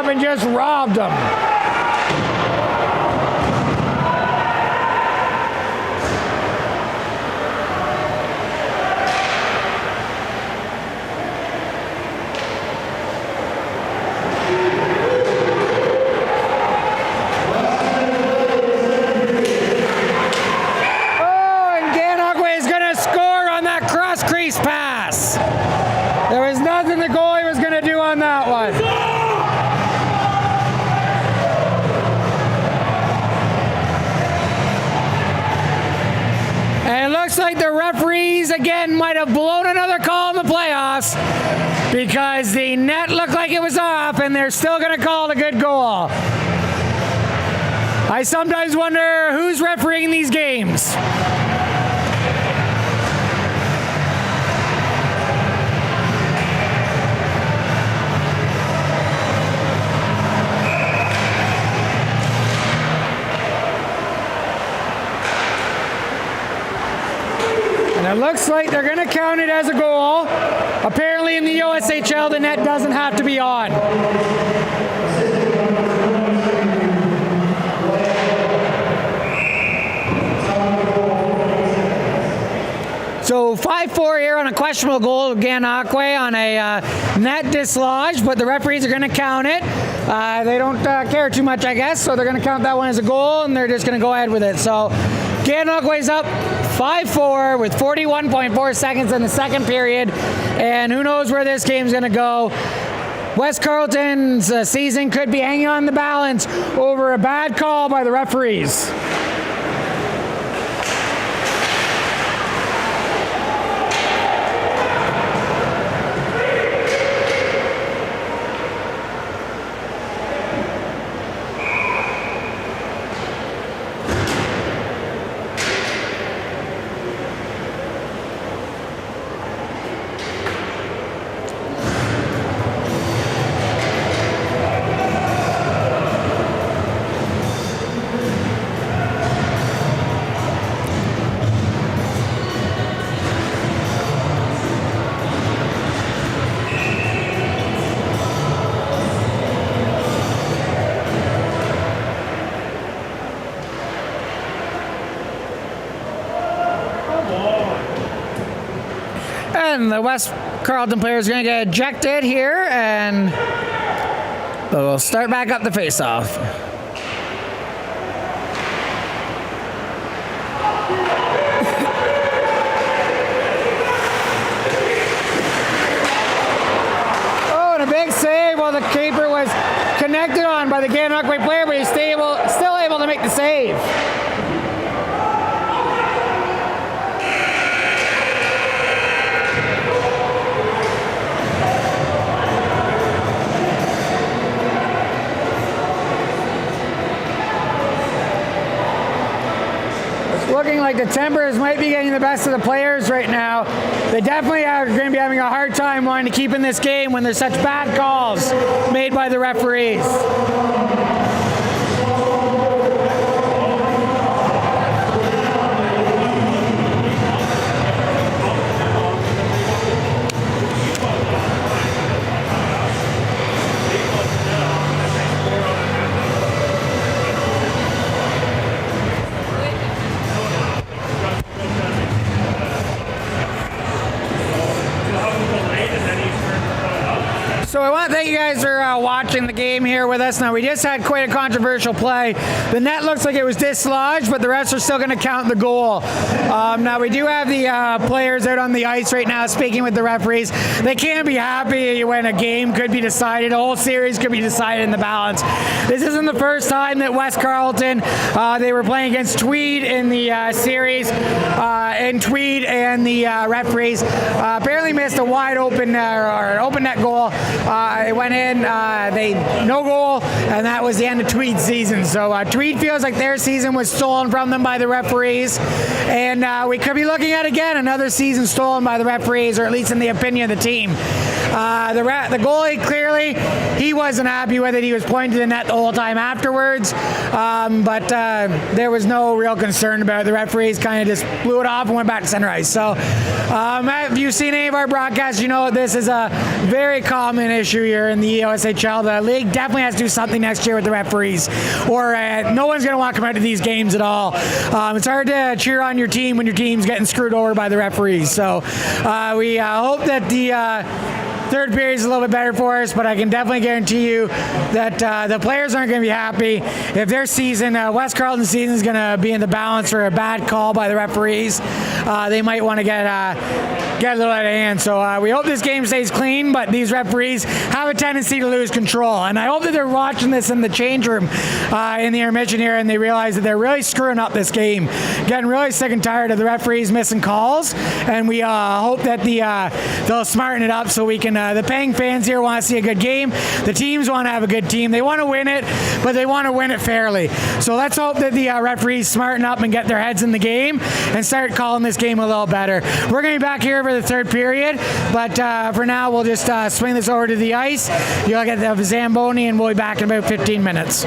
And just robbed them. Oh, and GANANOQUE is going to score on that cross crease pass. There was nothing the goalie was going to do on that one. And it looks like the referees again might have blown another call in the playoffs because the net looked like it was off and they're still going to call it a good goal. I sometimes wonder who's refereeing these games. It looks like they're going to count it as a goal. Apparently in the EOSHL, the net doesn't have to be on. So 5-4 here on a questionable goal of GANANOQUE on a net dislodge, but the referees are going to count it. They don't care too much, I guess, so they're going to count that one as a goal, and they're just going to go ahead with it. So GANANOQUE's up 5-4 with 41.4 seconds in the second period, and who knows where this game's going to go. West Carleton's season could be hanging on the balance over a bad call by the referees. And the West Carleton player is going to get ejected here, and we'll start back up the face-off. the GANANOQUE player, but he's still able to make the save. Looking like the Timbers might be getting the best of the players right now. They definitely are going to be having a hard time wanting to keep in this game when there's such bad calls made by the referees. So I want to thank you guys for watching the game here with us. Now, we just had quite a controversial play. The net looks like it was dislodged, but the refs are still going to count the goal. Now, we do have the players out on the ice right now speaking with the referees. They can't be happy when a game could be decided. A whole series could be decided in the balance. This isn't the first time that West Carleton, they were playing against Tweed in the series, and Tweed and the referees apparently missed a wide open or an open net goal. It went in, no goal, and that was the end of Tweed's season. So Tweed feels like their season was stolen from them by the referees, and we could be looking at again another season stolen by the referees, or at least in the opinion of the team. The goalie, clearly, he wasn't happy with it. He was pointing to the net the whole time afterwards, but there was no real concern about it. The referees kind of just blew it off and went back to center ice. So if you've seen any of our broadcasts, you know this is a very common issue here in the EOSHL. The league definitely has to do something next year with the referees, or no one's going to want to come out to these games at all. It's hard to cheer on your team when your team's getting screwed over by the referees. So we hope that the third period is a little bit better for us, but I can definitely guarantee you that the players aren't going to be happy if their season, West Carleton's season, is going to be in the balance for a bad call by the referees. They might want to get a little out of hand. So we hope this game stays clean, but these referees have a tendency to lose control. And I hope that they're watching this in the change room in the intermission here, and they realize that they're really screwing up this game. Getting really sick and tired of the referees missing calls, and we hope that they'll smarten it up so we can. The paying fans here want to see a good game. The teams want to have a good team. They want to win it, but they want to win it fairly. So let's hope that the referees smarten up and get their heads in the game and start calling this game a little better. We're going to be back here for the third period, but for now we'll just swing this over to the ice. You'll get the Zamboni, and we'll be back in about 15 minutes.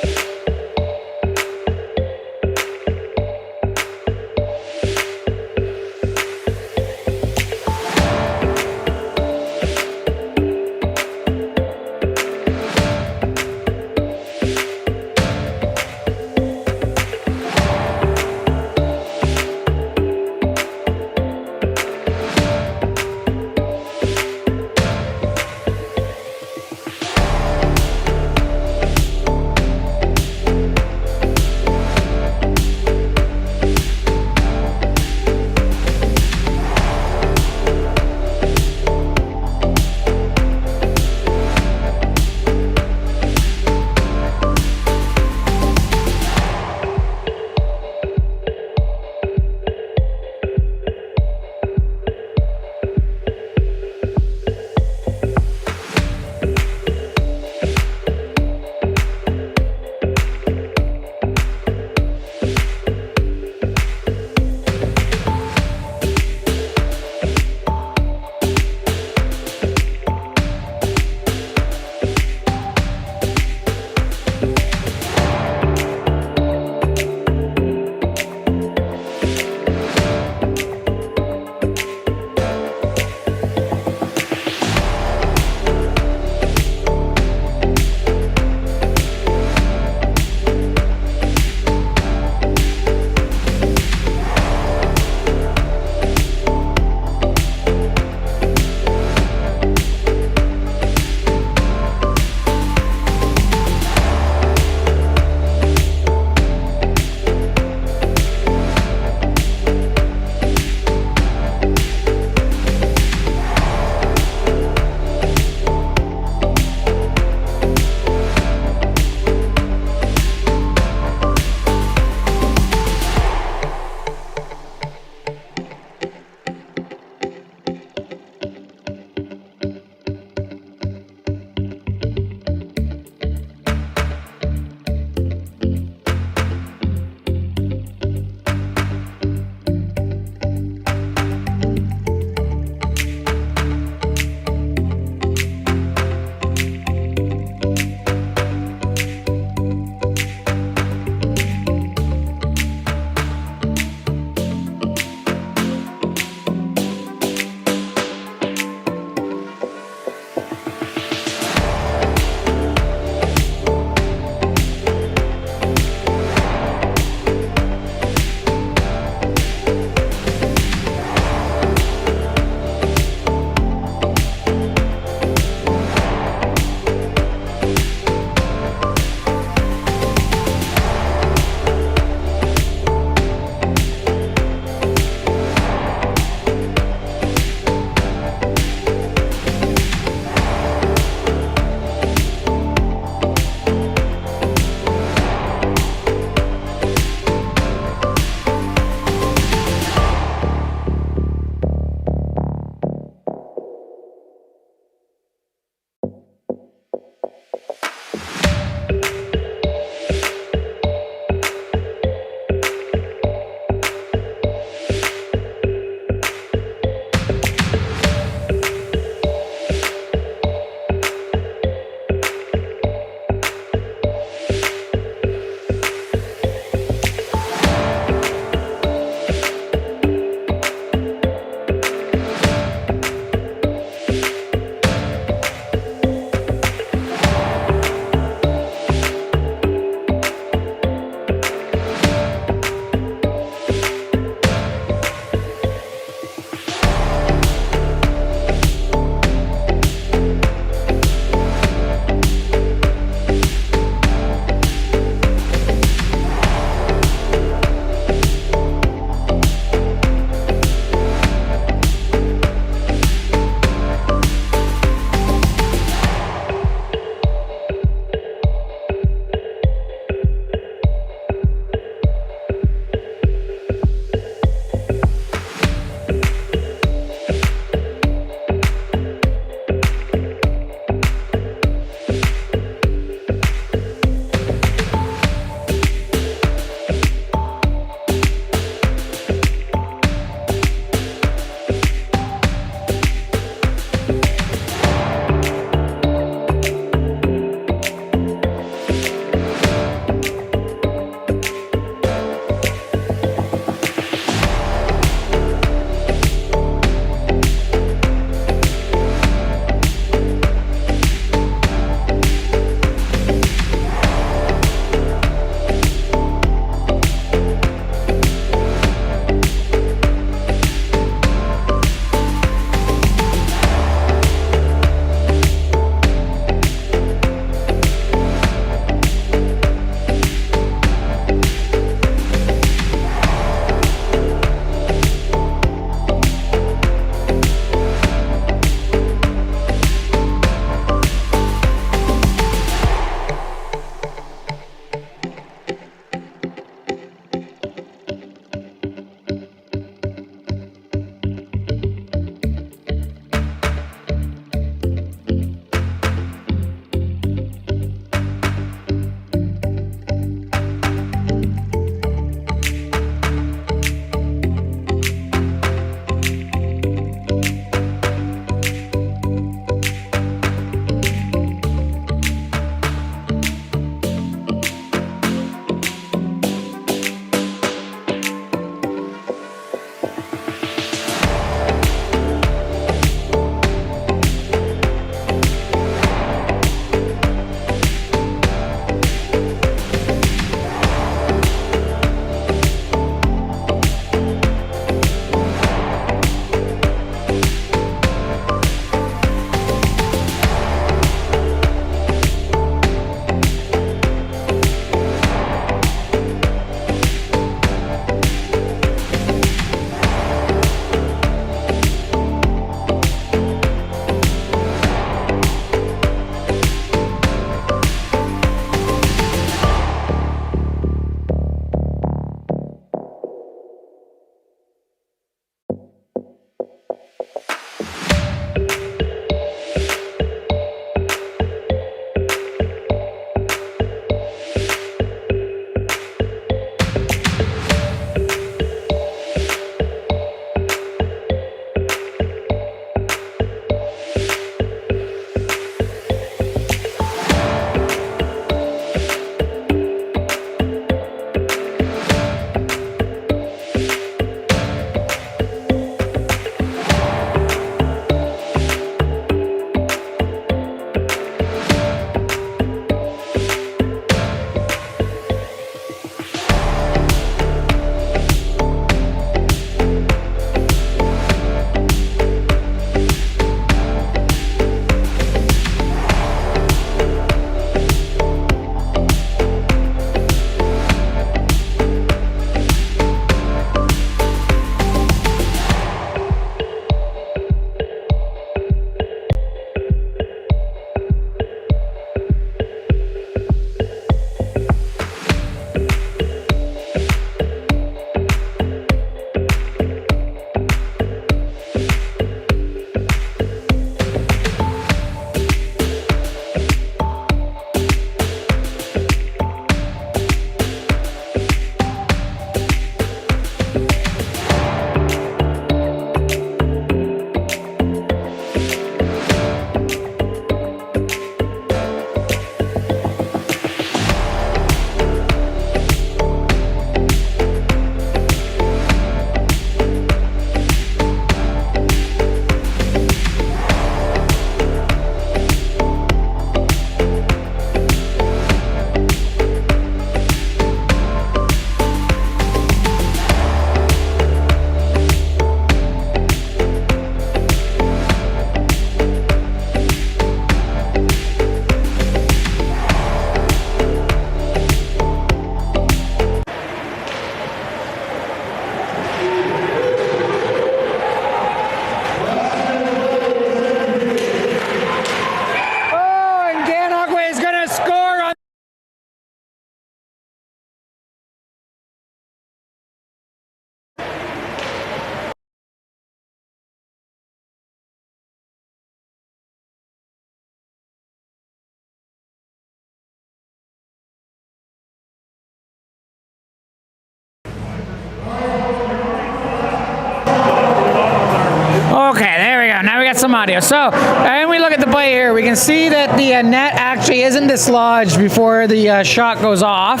get some audio. So, and we look at the play here. We can see that the net actually isn't dislodged before the shot goes off.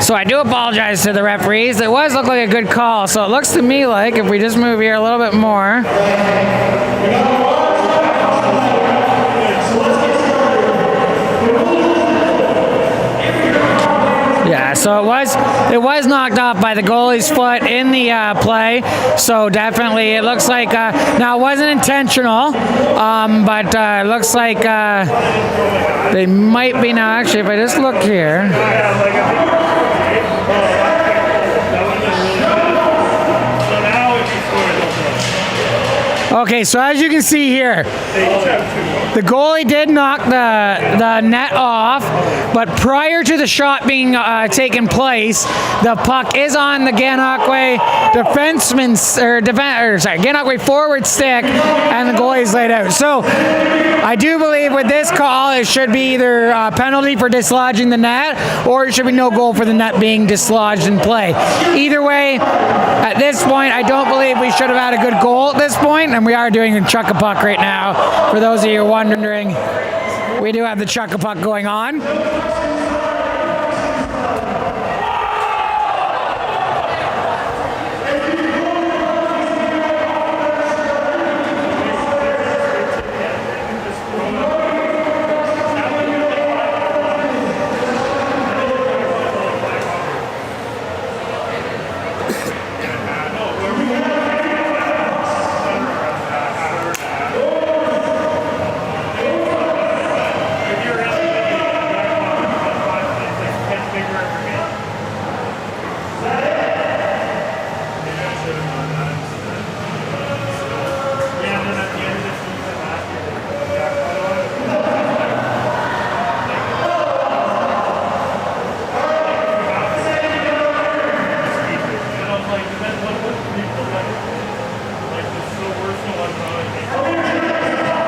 So I do apologize to the referees. It was look like a good call. So it looks to me like if we just move here a little bit more. Yeah, so it was knocked off by the goalie's foot in the play. So definitely, it looks like now it wasn't intentional, but it looks like they might be now. Actually, if I just look here. Okay, so as you can see here, the goalie did knock the net off, but prior to the shot being taken place, the puck is on the Gananoque Gananoque forward stick, and the goalie's laid out. So I do believe with this call, it should be either a penalty for dislodging the net, or it should be no goal for the net being dislodged in play. Either way, at this point, I don't believe we should have had a good goal at this point, and we are doing the chuck-a-puck right now. For those of you wondering, we do have the chuck-a-puck going on.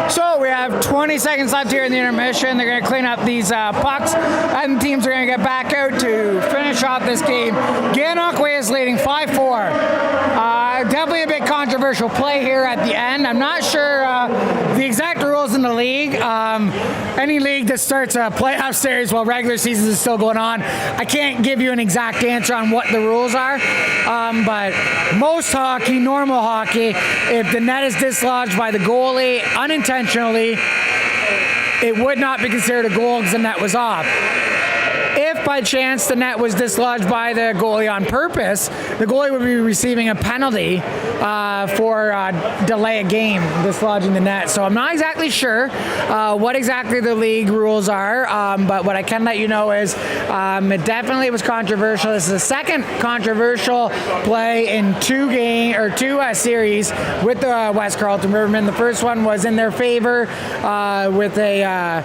So we have 20 seconds left here in the intermission. They're going to clean up these pucks, and teams are going to get back out to finish off this game. Gananoque is leading 5-4. Definitely a big controversial play here at the end. I'm not sure the exact rules in the league. Any league that starts a playoff series while regular season is still going on, I can't give you an exact answer on what the rules are. But most hockey, normal hockey, if the net is dislodged by the goalie unintentionally, it would not be considered a goal because the net was off. If by chance the net was dislodged by the goalie on purpose, the goalie would be receiving a penalty for delay a game, dislodging the net. So I'm not exactly sure what exactly the league rules are, but what I can let you know is it definitely was controversial. This is the second controversial play in two series with the West Carleton Rivermen. The first one was in their favor with a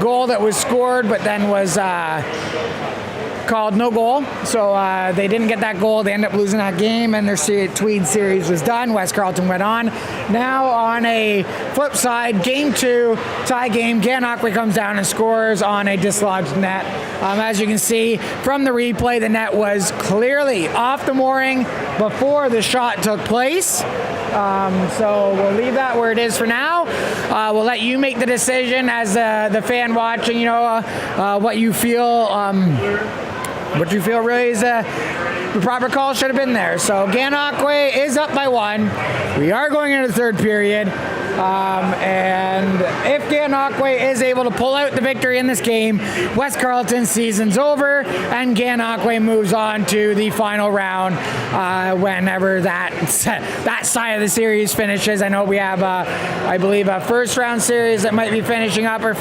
goal that was scored, but then was called no goal, so they didn't get that goal. They ended up losing that game, and their Tweed series was done. West Carleton went on. Now on a flip side, game 2, tie game, Gananoque comes down and scores on a dislodged net. As you can see from the replay, the net was clearly off the mooring before the shot took place. So we'll leave that where it is for now. We'll let you make the decision as the fan watching, what you feel really is the proper call should have been there. So Gananoque is up by 1. We are going into the third period. And if Gananoque is able to pull out the victory in this game, West Carleton's season's over, and Gananoque moves on to the final round whenever that side of the series finishes. I know we have, I believe, a first round series that might be finishing up or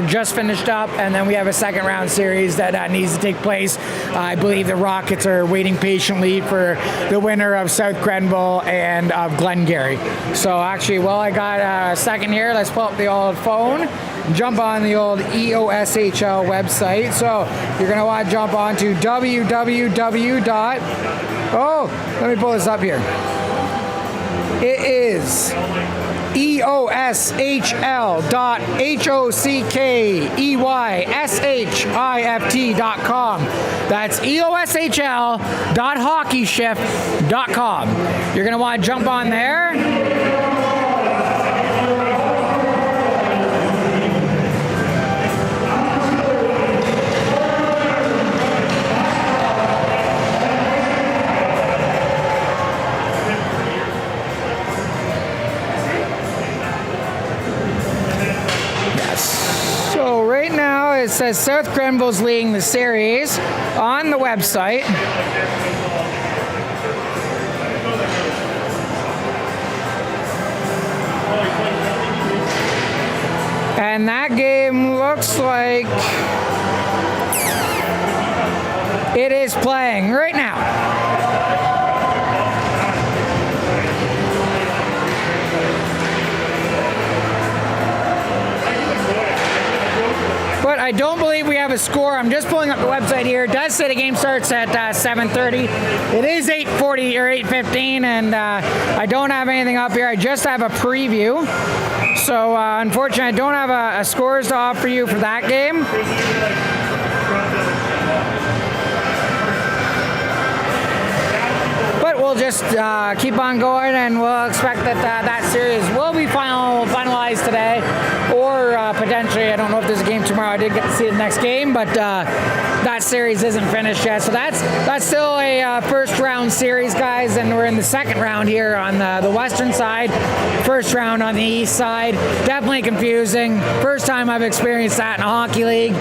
just finished up, and then we have a second round series that needs to take place. I believe the Rockets are waiting patiently for the winner of South Grenville and of Glengarry. So actually, while I got a second here, let's pull up the old phone, jump on the old EOSHL website. So you're going to want to jump on to let me pull this up here. It is EOSHL.HOCKEYSHIFT.com. That's EOSHL.hockeyshift.com. You're going to want to jump on there. it says South Grenville's leading the series on the website. And that game looks like it is playing right now. But I don't believe we have a score. I'm just pulling up the website here. It does say the game starts at 7:30. It is 8:40 or 8:15, and I don't have anything up here. I just have a preview. So unfortunately, I don't have a scores to offer you for that game. But we'll just keep on going, and we'll expect that that series will be finalized today, or potentially, I don't know if there's a game tomorrow. I did get to see the next game, but that series isn't finished yet. So that's still a first round series, guys, and we're in the second round here on the western side. First round on the east side. Definitely confusing. First time I've experienced that in a hockey league.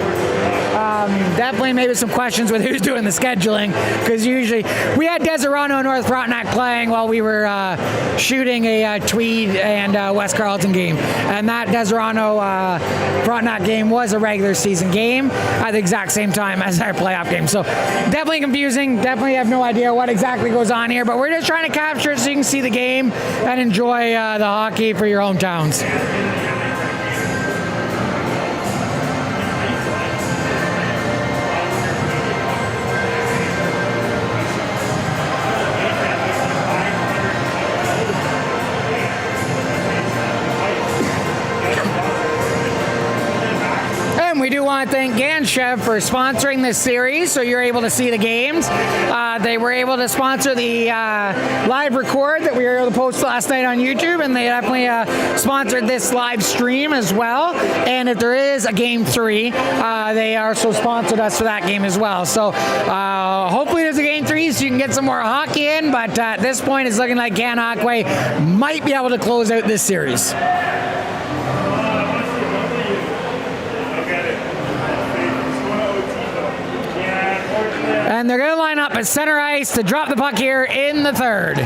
Definitely maybe some questions with who's doing the scheduling, because usually we had Deserano and North Frontenac playing while we were shooting a Tweed and West Carleton game, and that Deserano Frontenac game was a regular season game at the exact same time as our playoff game. So definitely confusing. Definitely have no idea what exactly goes on here, but we're just trying to capture it so you can see the game and enjoy the hockey for your hometowns. We do want to thank GANANOQUE for sponsoring this series, so you're able to see the games. They were able to sponsor the live record that we were able to post last night on YouTube, and they definitely sponsored this live stream as well. And if there is a game 3, they also sponsored us for that game as well. So hopefully there's a game 3 so you can get some more hockey in, but at this point it's looking like GANANOQUE might be able to close out this series. And they're going to line up at center ice to drop the puck here in the third.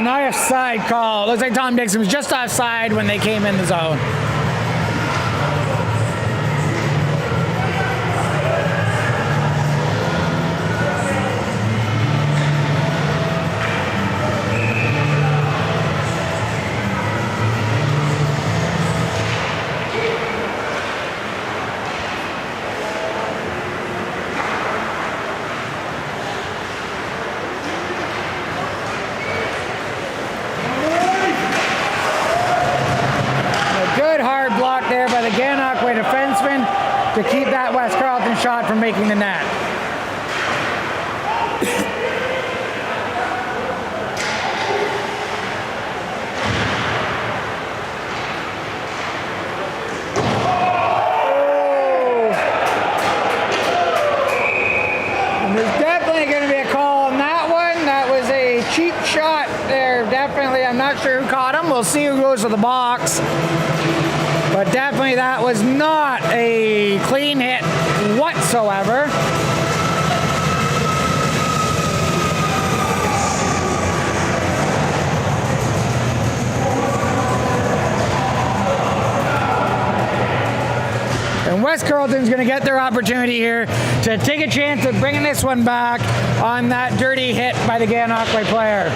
Offside call. Looks like Tom Dixon was just offside when they came in the zone. GANANOQUE defenseman to keep that West Carleton shot from making the net. And there's definitely going to be a call on that one. That was a cheap shot there. Definitely, I'm not sure who caught him. We'll see who goes to the box. But definitely that was not a clean hit whatsoever. And West Carleton's going to get their opportunity here to take a chance of bringing this one back on that dirty hit by the GANANOQUE player.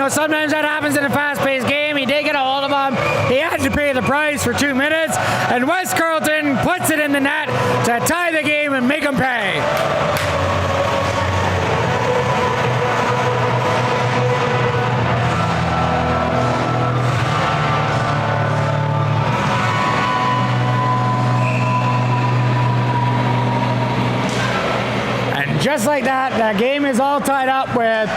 Sometimes that happens in a fast-paced game. He did get a hold of him. He had to pay the price for 2 minutes, and West Carleton puts it in the net to tie the game and make him pay. And just like that, the game is all tied up with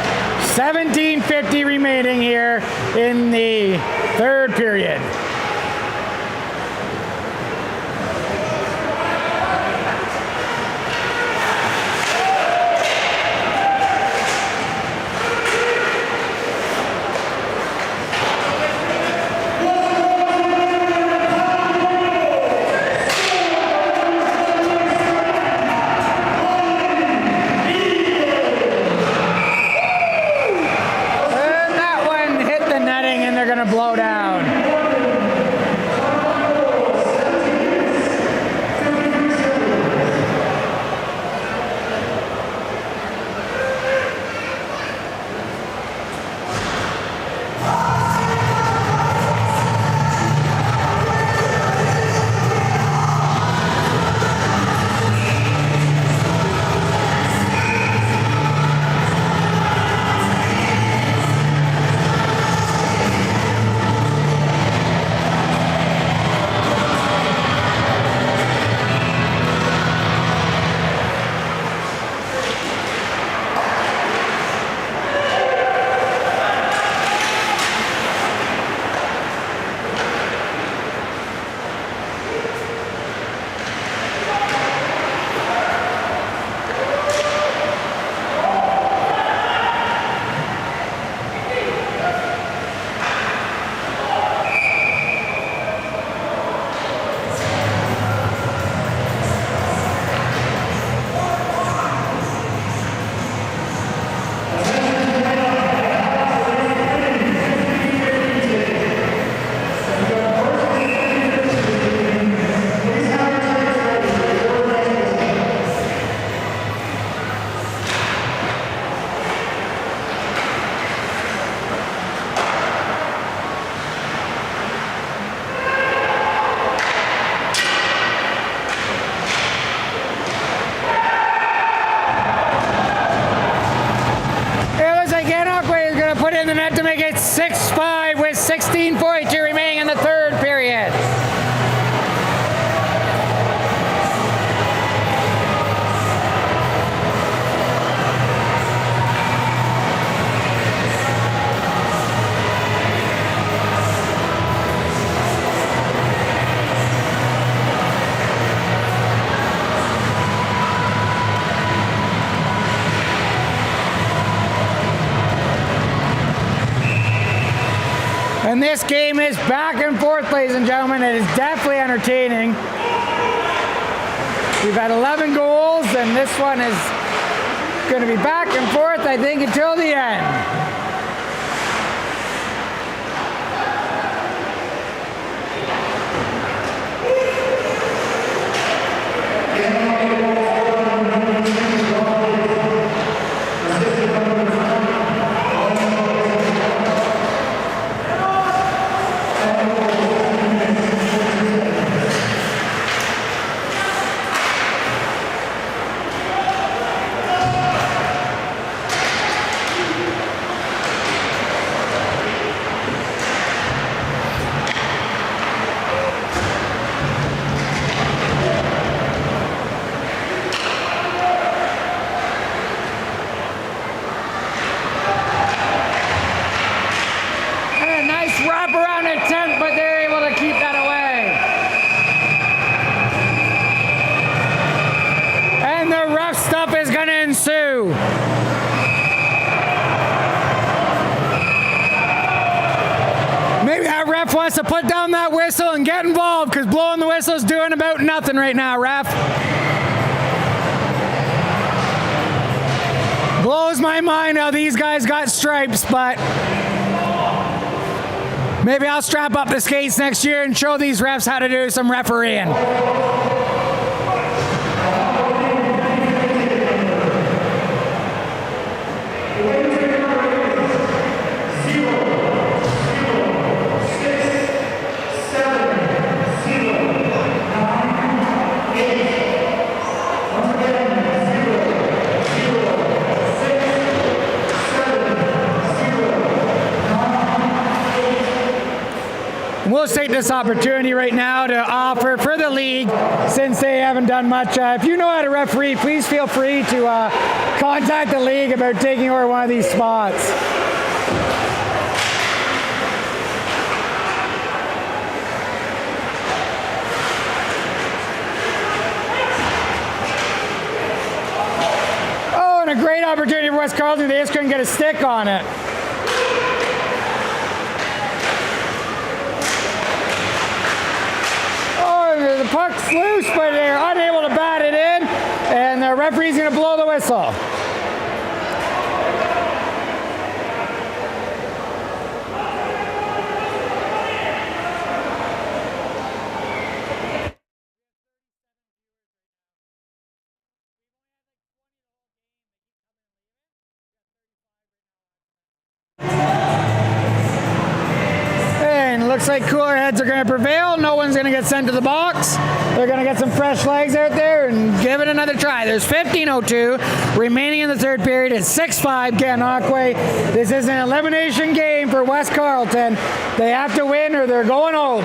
17:50 remaining here in the third period. Blow down. In the net to make it 6-5 with 16:42 remaining in the third period. And this game is back and forth, ladies and gentlemen. It is definitely entertaining. We've had 11 goals, and this one is going to be back and forth, I think, until the end. put down that whistle and get involved, because blowing the whistle is doing about nothing right now, ref. Blows my mind how these guys got stripes, but maybe I'll strap up the skates next year and show these refs how to do some refereeing. We'll take this opportunity right now to offer for the league, since they haven't done much. If you know how to referee, please feel free to contact the league about taking over one of these spots. Oh, and a great opportunity for West Carleton. They just couldn't get a stick on it. The puck's loose, but they're unable to bat it in, and the referee's going to blow the whistle. Looks like cooler heads are going to prevail. No one's going to get sent to the box. They're going to get some fresh legs out there and give it another try. There's 15:02 remaining in the third period. It's 6-5 GANANOQUE. This is an elimination game for West Carleton. They have to win or they're going home.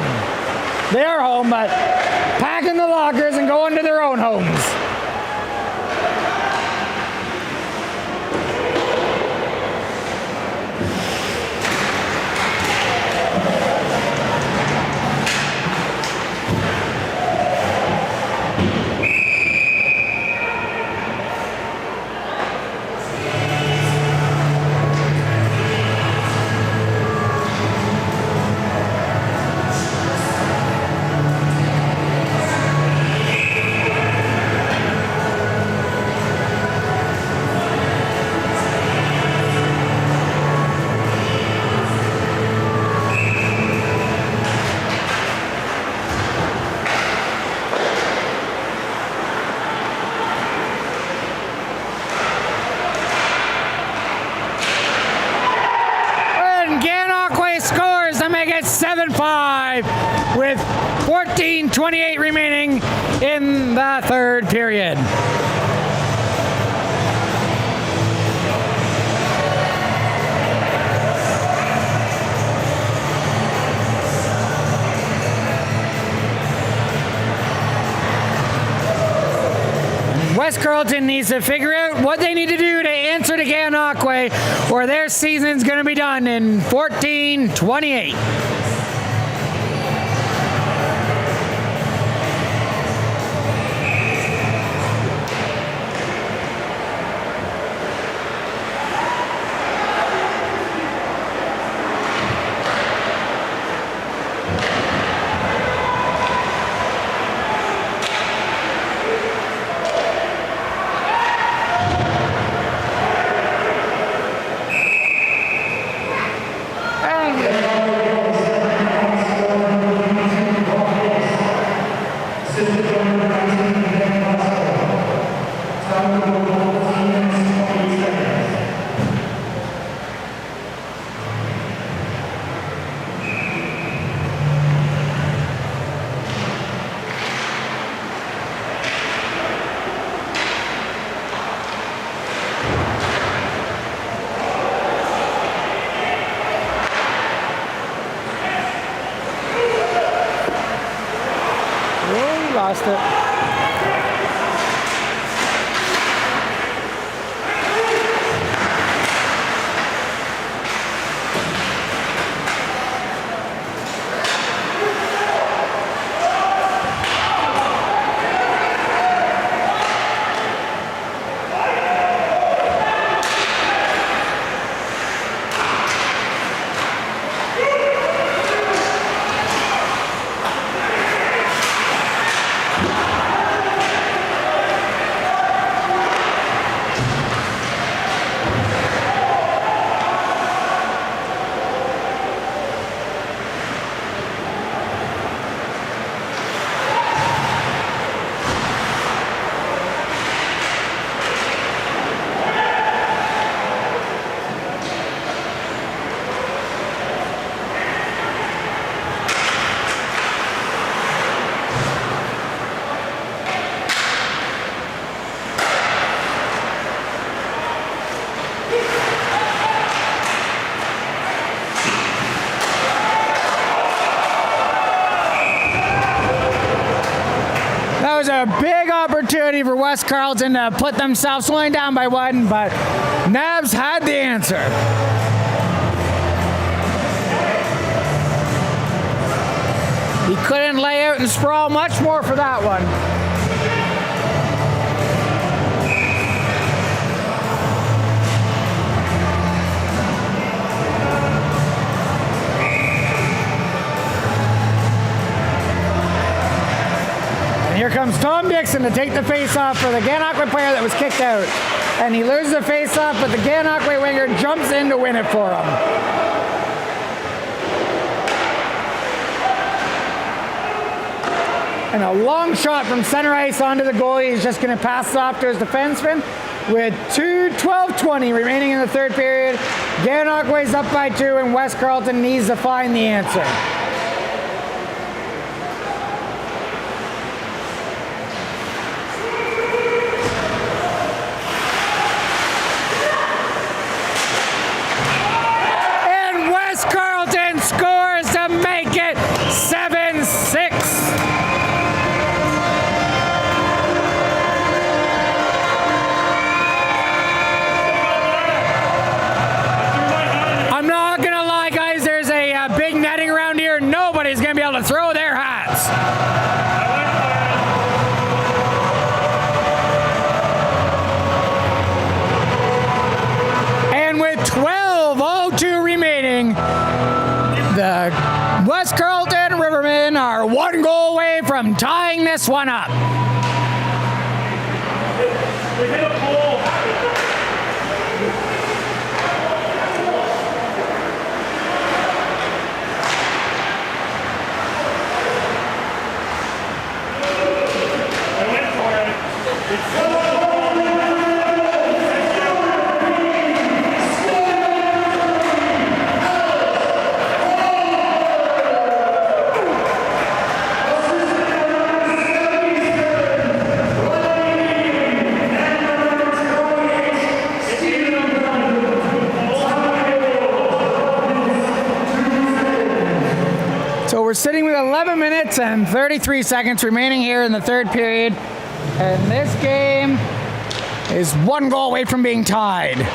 They are home, but packing the lockers and going to their own homes. Scores to make it 7-5 with 14:28 remaining in the third period. West Carleton needs to figure out what they need to do to answer to GANANOQUE, or their season's going to be done in 14:28. Lost it. was a big opportunity for West Carleton to put themselves only down by 1, but Nabs had the answer. He couldn't lay out and sprawl much more for that one. And here comes Tom Dixon to take the face-off for the GANANOQUE player that was kicked out. And he loses the face-off, but the GANANOQUE winger jumps in to win it for him. And a long shot from center ice onto the goalie. He's just going to pass it off to his defenseman with 12:20 remaining in the third period. GANANOQUE's up by 2, and West Carleton needs to find the answer. And West Carleton scores to make it 7-6. Nobody's going to be able to throw their hats. And with 12:02 remaining, the West Carleton Rivermen are 1 goal away from tying this one up. We hit a pole. So we're sitting with 11 minutes and 33 seconds remaining here in the third period. And this game is 1 goal away from being tied.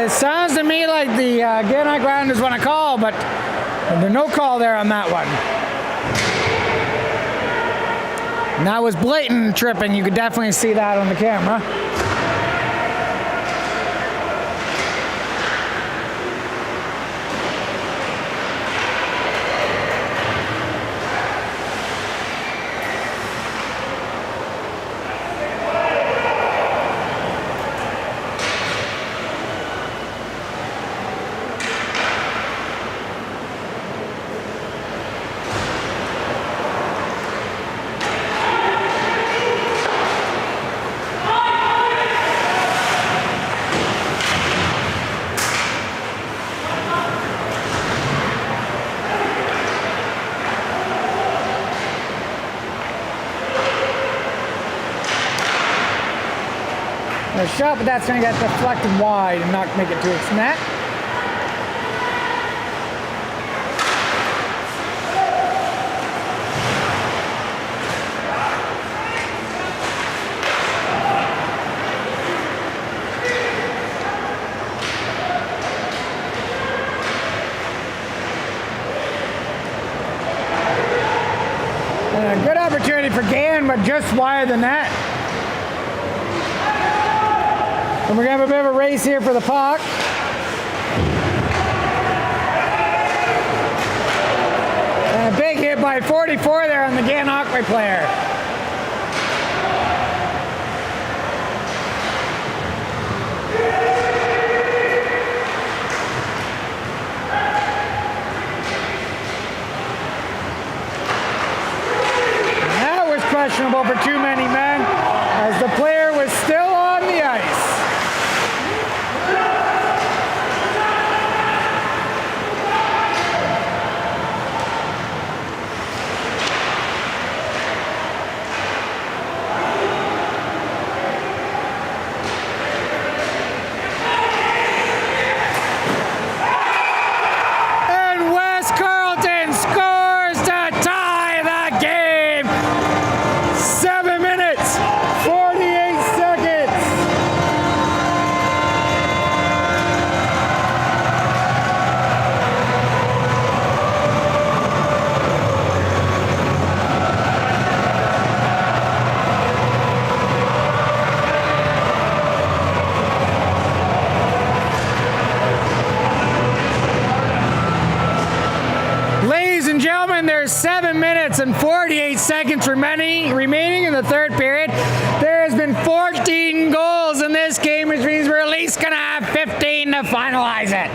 Sounds to me like the GANANOQUE Islanders want to call, but there's no call there on that one. And that was blatant tripping. You could definitely see that on the camera. A shot, but that's going to get deflected wide and not make it to its net. ready for Gann, but just wide of the net. And we're gonna have a bit of a race here for the puck. And a big hit by 44 there on the GANANOQUE player. That was questionable for too many men, as the player was still on the ice. There's 7 minutes and 48 seconds remaining in the third period. There has been 14 goals in this game, which means we're at least going to have 15 to finalize it.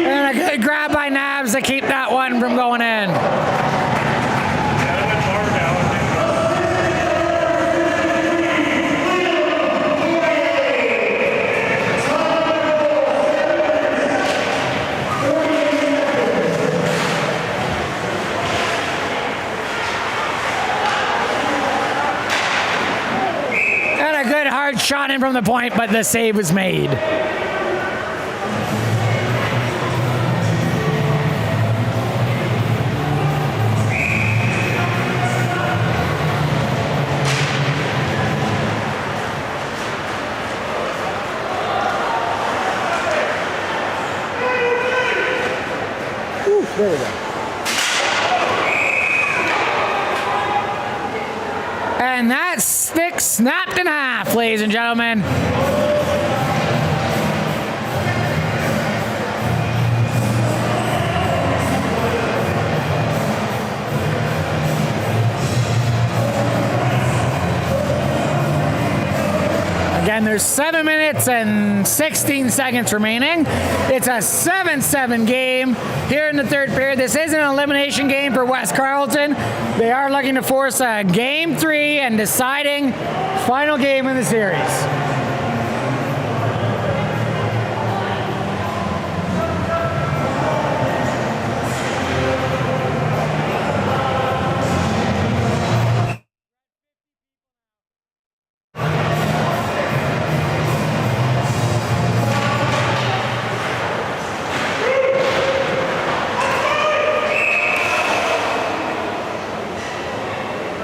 And a good grab by Nabs to keep that one from going in. Shot in from the point, but the save was made. Ooh, there we go. And that stick snapped in half, ladies and gentlemen. Again, there's 7 minutes and 16 seconds remaining. It's a 7-7 game here in the third period. This is an elimination game for West Carleton. They are looking to force a game 3 and deciding final game in the series.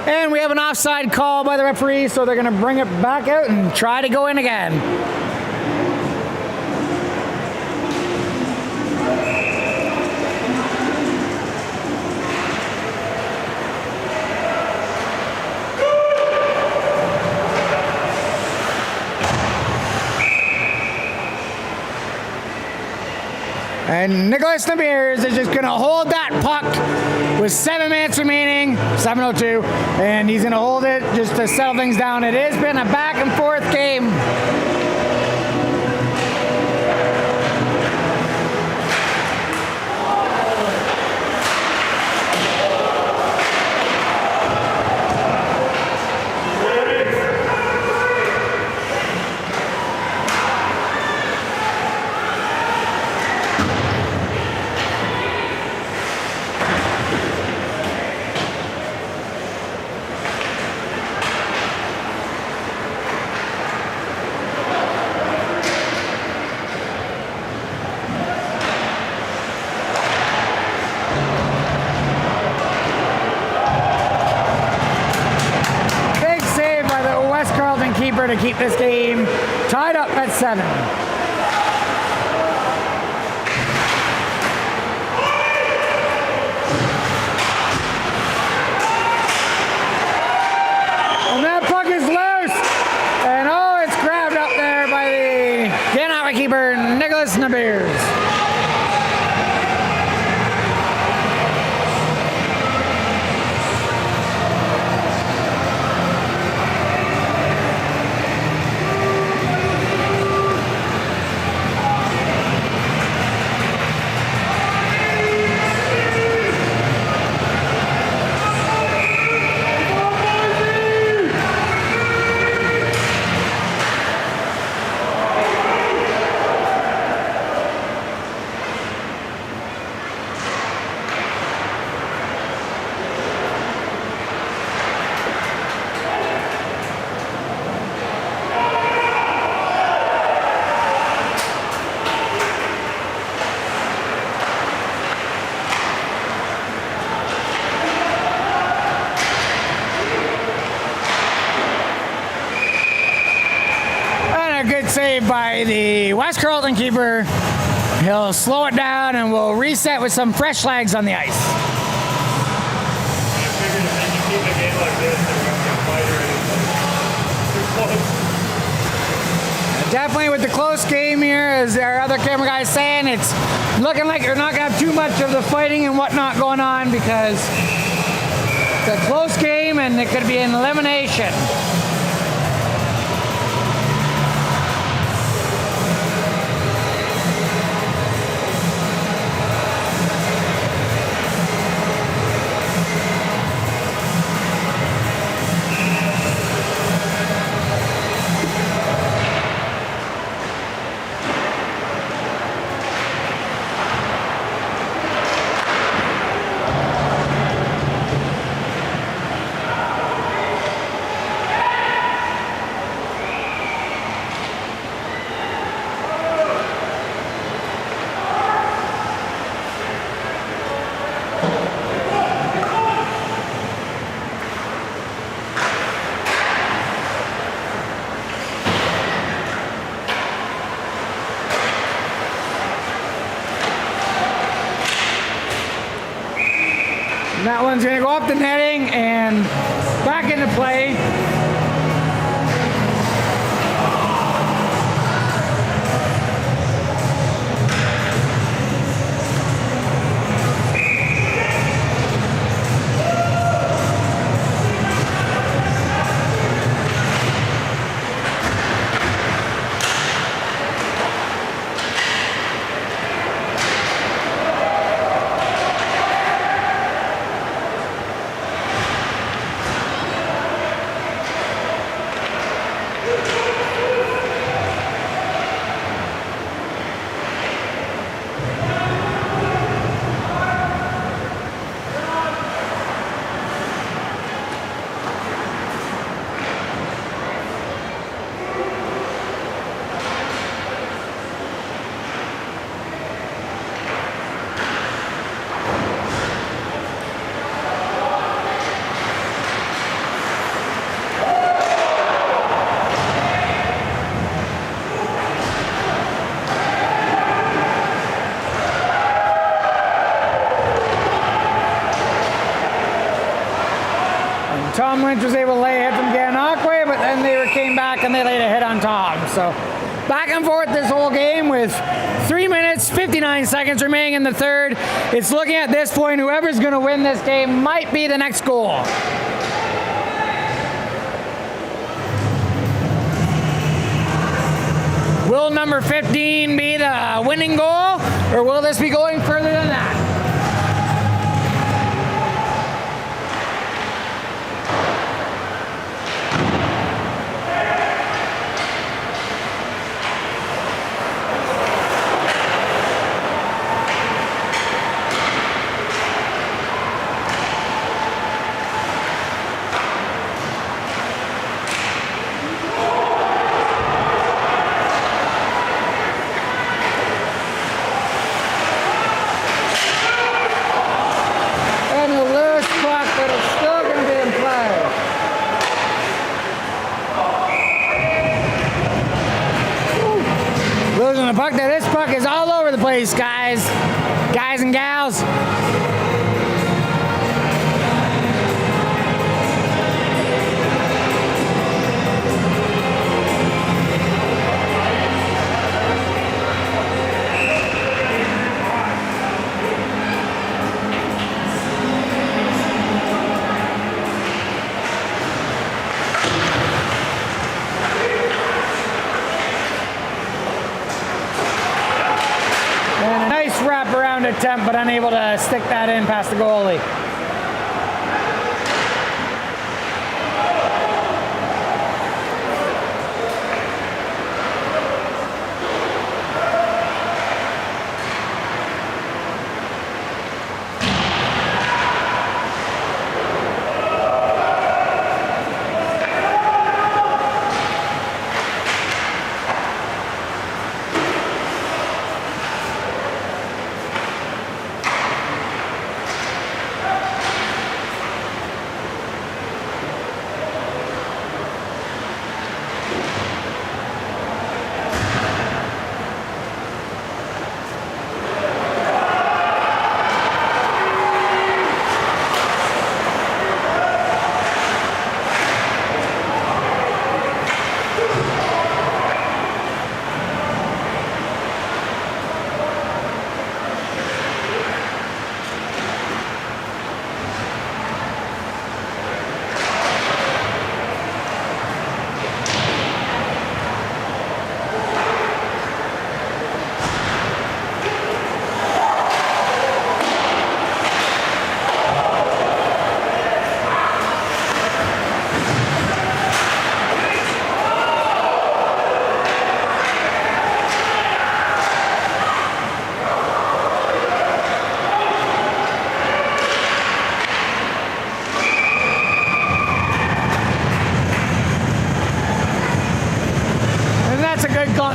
And we have an offside call by the referee, so they're going to bring it back out and try to go in again. And Nicholas Nabiers is just going to hold that puck with 7 minutes remaining, 7:02, and he's going to hold it just to settle things down. It has been a back and forth game. score to keep this game tied up at 7. And that puck is loose. And oh, it's grabbed up there by the GANANOQUE keeper, Nicholas Nabirs. Save by the West Carleton keeper. He'll slow it down and we'll reset with some fresh legs on the ice. I figured if you keep a game like this, they're going to get fighter and too close. Definitely with the close game here, as our other camera guy is saying, it's looking like you're not going to have too much of the fighting and whatnot going on because it's a close game and it could be an elimination. That one's going to go up the netting and back into play. Tom Lynch was able to lay a hit from GANANOQUE, but then they came back and they laid a hit on Tom. So back and forth this whole game with 3 minutes, 59 seconds remaining in the third. It's looking at this point, whoever's going to win this game might be the next goal. Will number 15 be the winning goal, or will this be going further than that? is all over the place, guys and gals. Wrap-around attempt, but unable to stick that in past the goalie.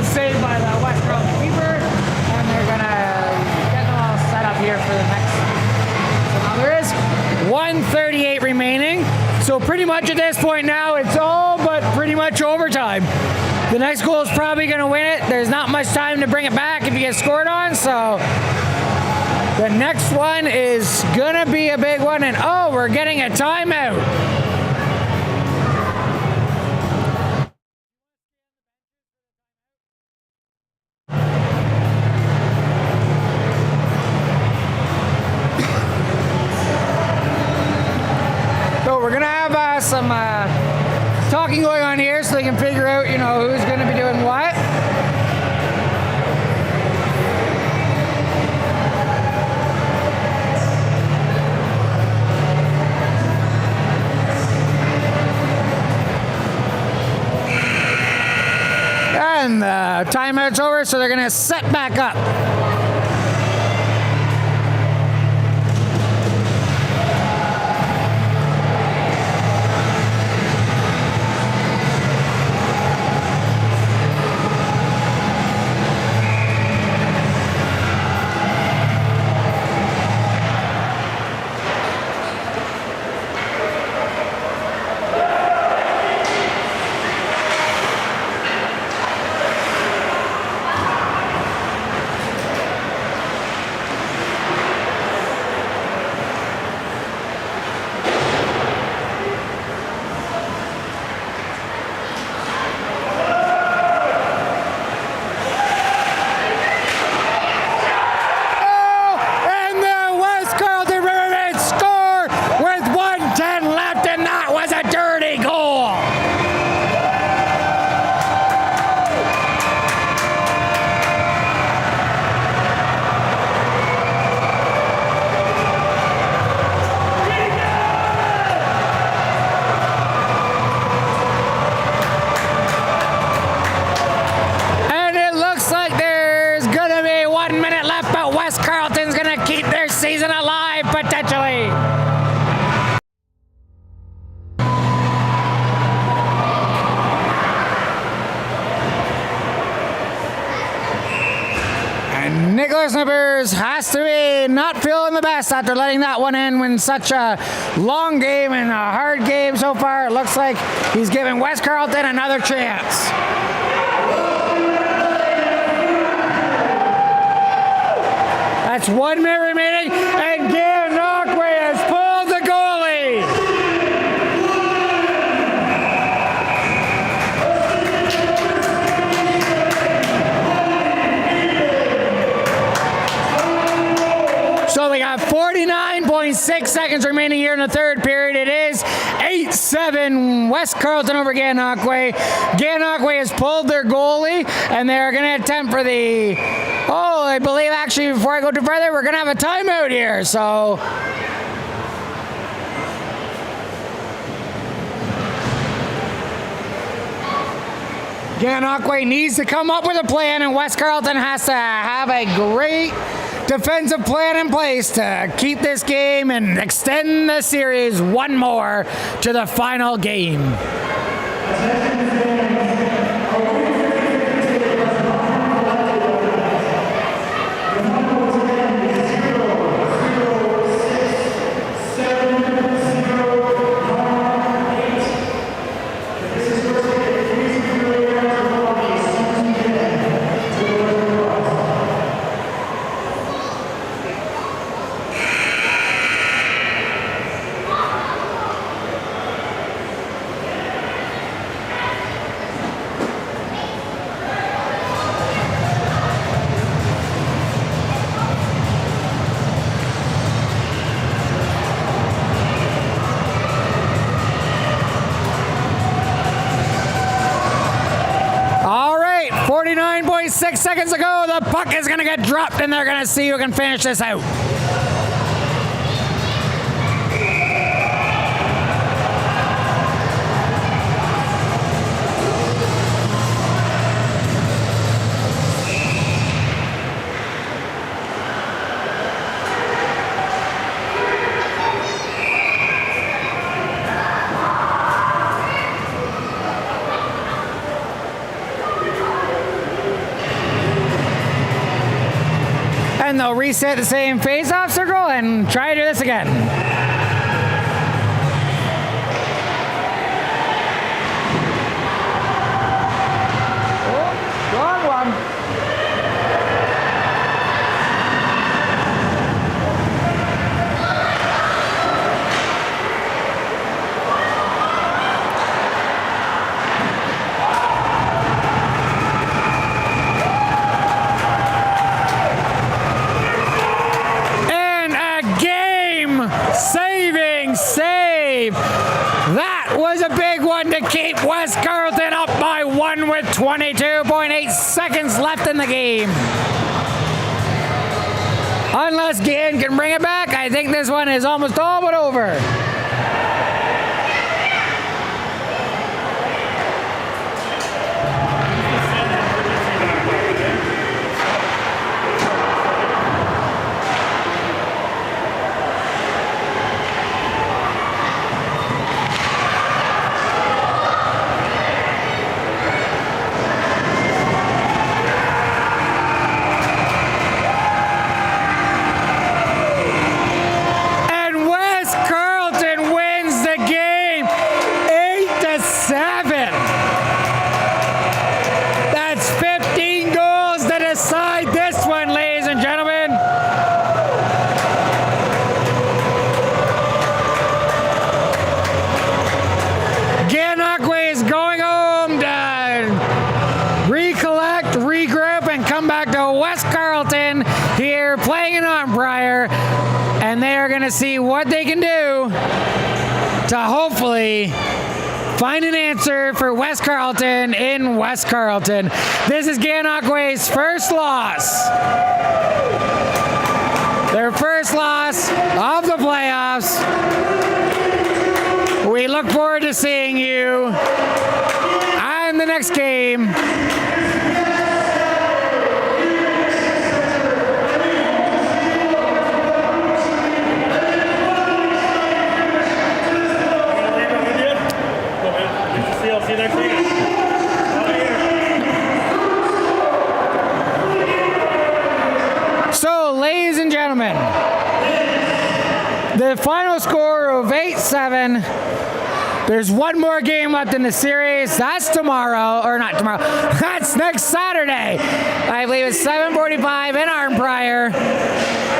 Saved by the West Carleton keeper, and they're gonna get them all set up here for the next. So now there is 1:38 remaining. So pretty much at this point now, it's all but pretty much overtime. The next goal is probably gonna win it. There's not much time to bring it back if you get scored on. So the next one is gonna be a big one, and oh, we're getting a timeout. Some talking going on here so they can figure out, you know, who's going to be doing what. And the timeout's over, so they're going to set back up. season alive, potentially. And Nicholas Nippers has to be not feeling the best after letting that one in when such a long game and a hard game so far. It looks like he's giving West Carleton another chance. That's 1 minute remaining, and GANANOQUE has pulled the goalie. So we got 49.6 seconds remaining here in the third period. It is 8-7 West Carleton over GANANOQUE. GANANOQUE has pulled their goalie, and they're going to attempt for the... Oh, I believe actually before I go too further, we're going to have a timeout here. So... GANANOQUE needs to come up with a plan, and West Carleton has to have a great defensive plan in place to keep this game and extend the series one more to the final game. All right, 49.6 seconds to go. The puck is going to get dropped, and they're going to see who can finish this out. And they'll reset the same face-off circle and try to do this again. Oh, wrong one. Saving save. That was a big one to keep West Carleton up by 1 with 22.8 seconds left in the game. Unless GAN can bring it back, I think this one is almost all but over. And they are going to see what they can do to hopefully find an answer for West Carleton in West Carleton. This is GANANOQUE's first loss. Their first loss of the playoffs. We look forward to seeing you in the next game. So, ladies and gentlemen, the final score of 8-7. There's one more game left in the series. That's tomorrow, or not tomorrow. That's next Saturday. I believe it's 7:45 in Arnprior.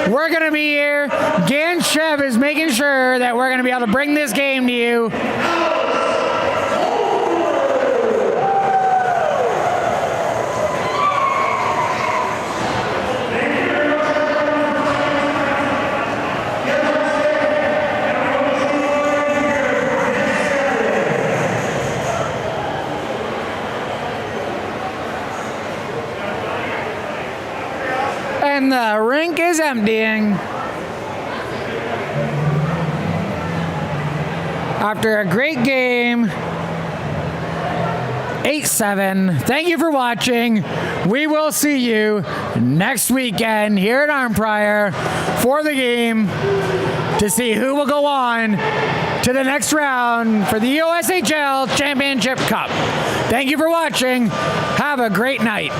We're going to be here. Gan Chev is making sure that we're going to be able to bring this game to you. And the rink is emptying. After a great game, 8-7. Thank you for watching. We will see you next weekend here at Armprior for the game to see who will go on to the next round for the EOSHL Championship Cup. Thank you for watching. Have a great night.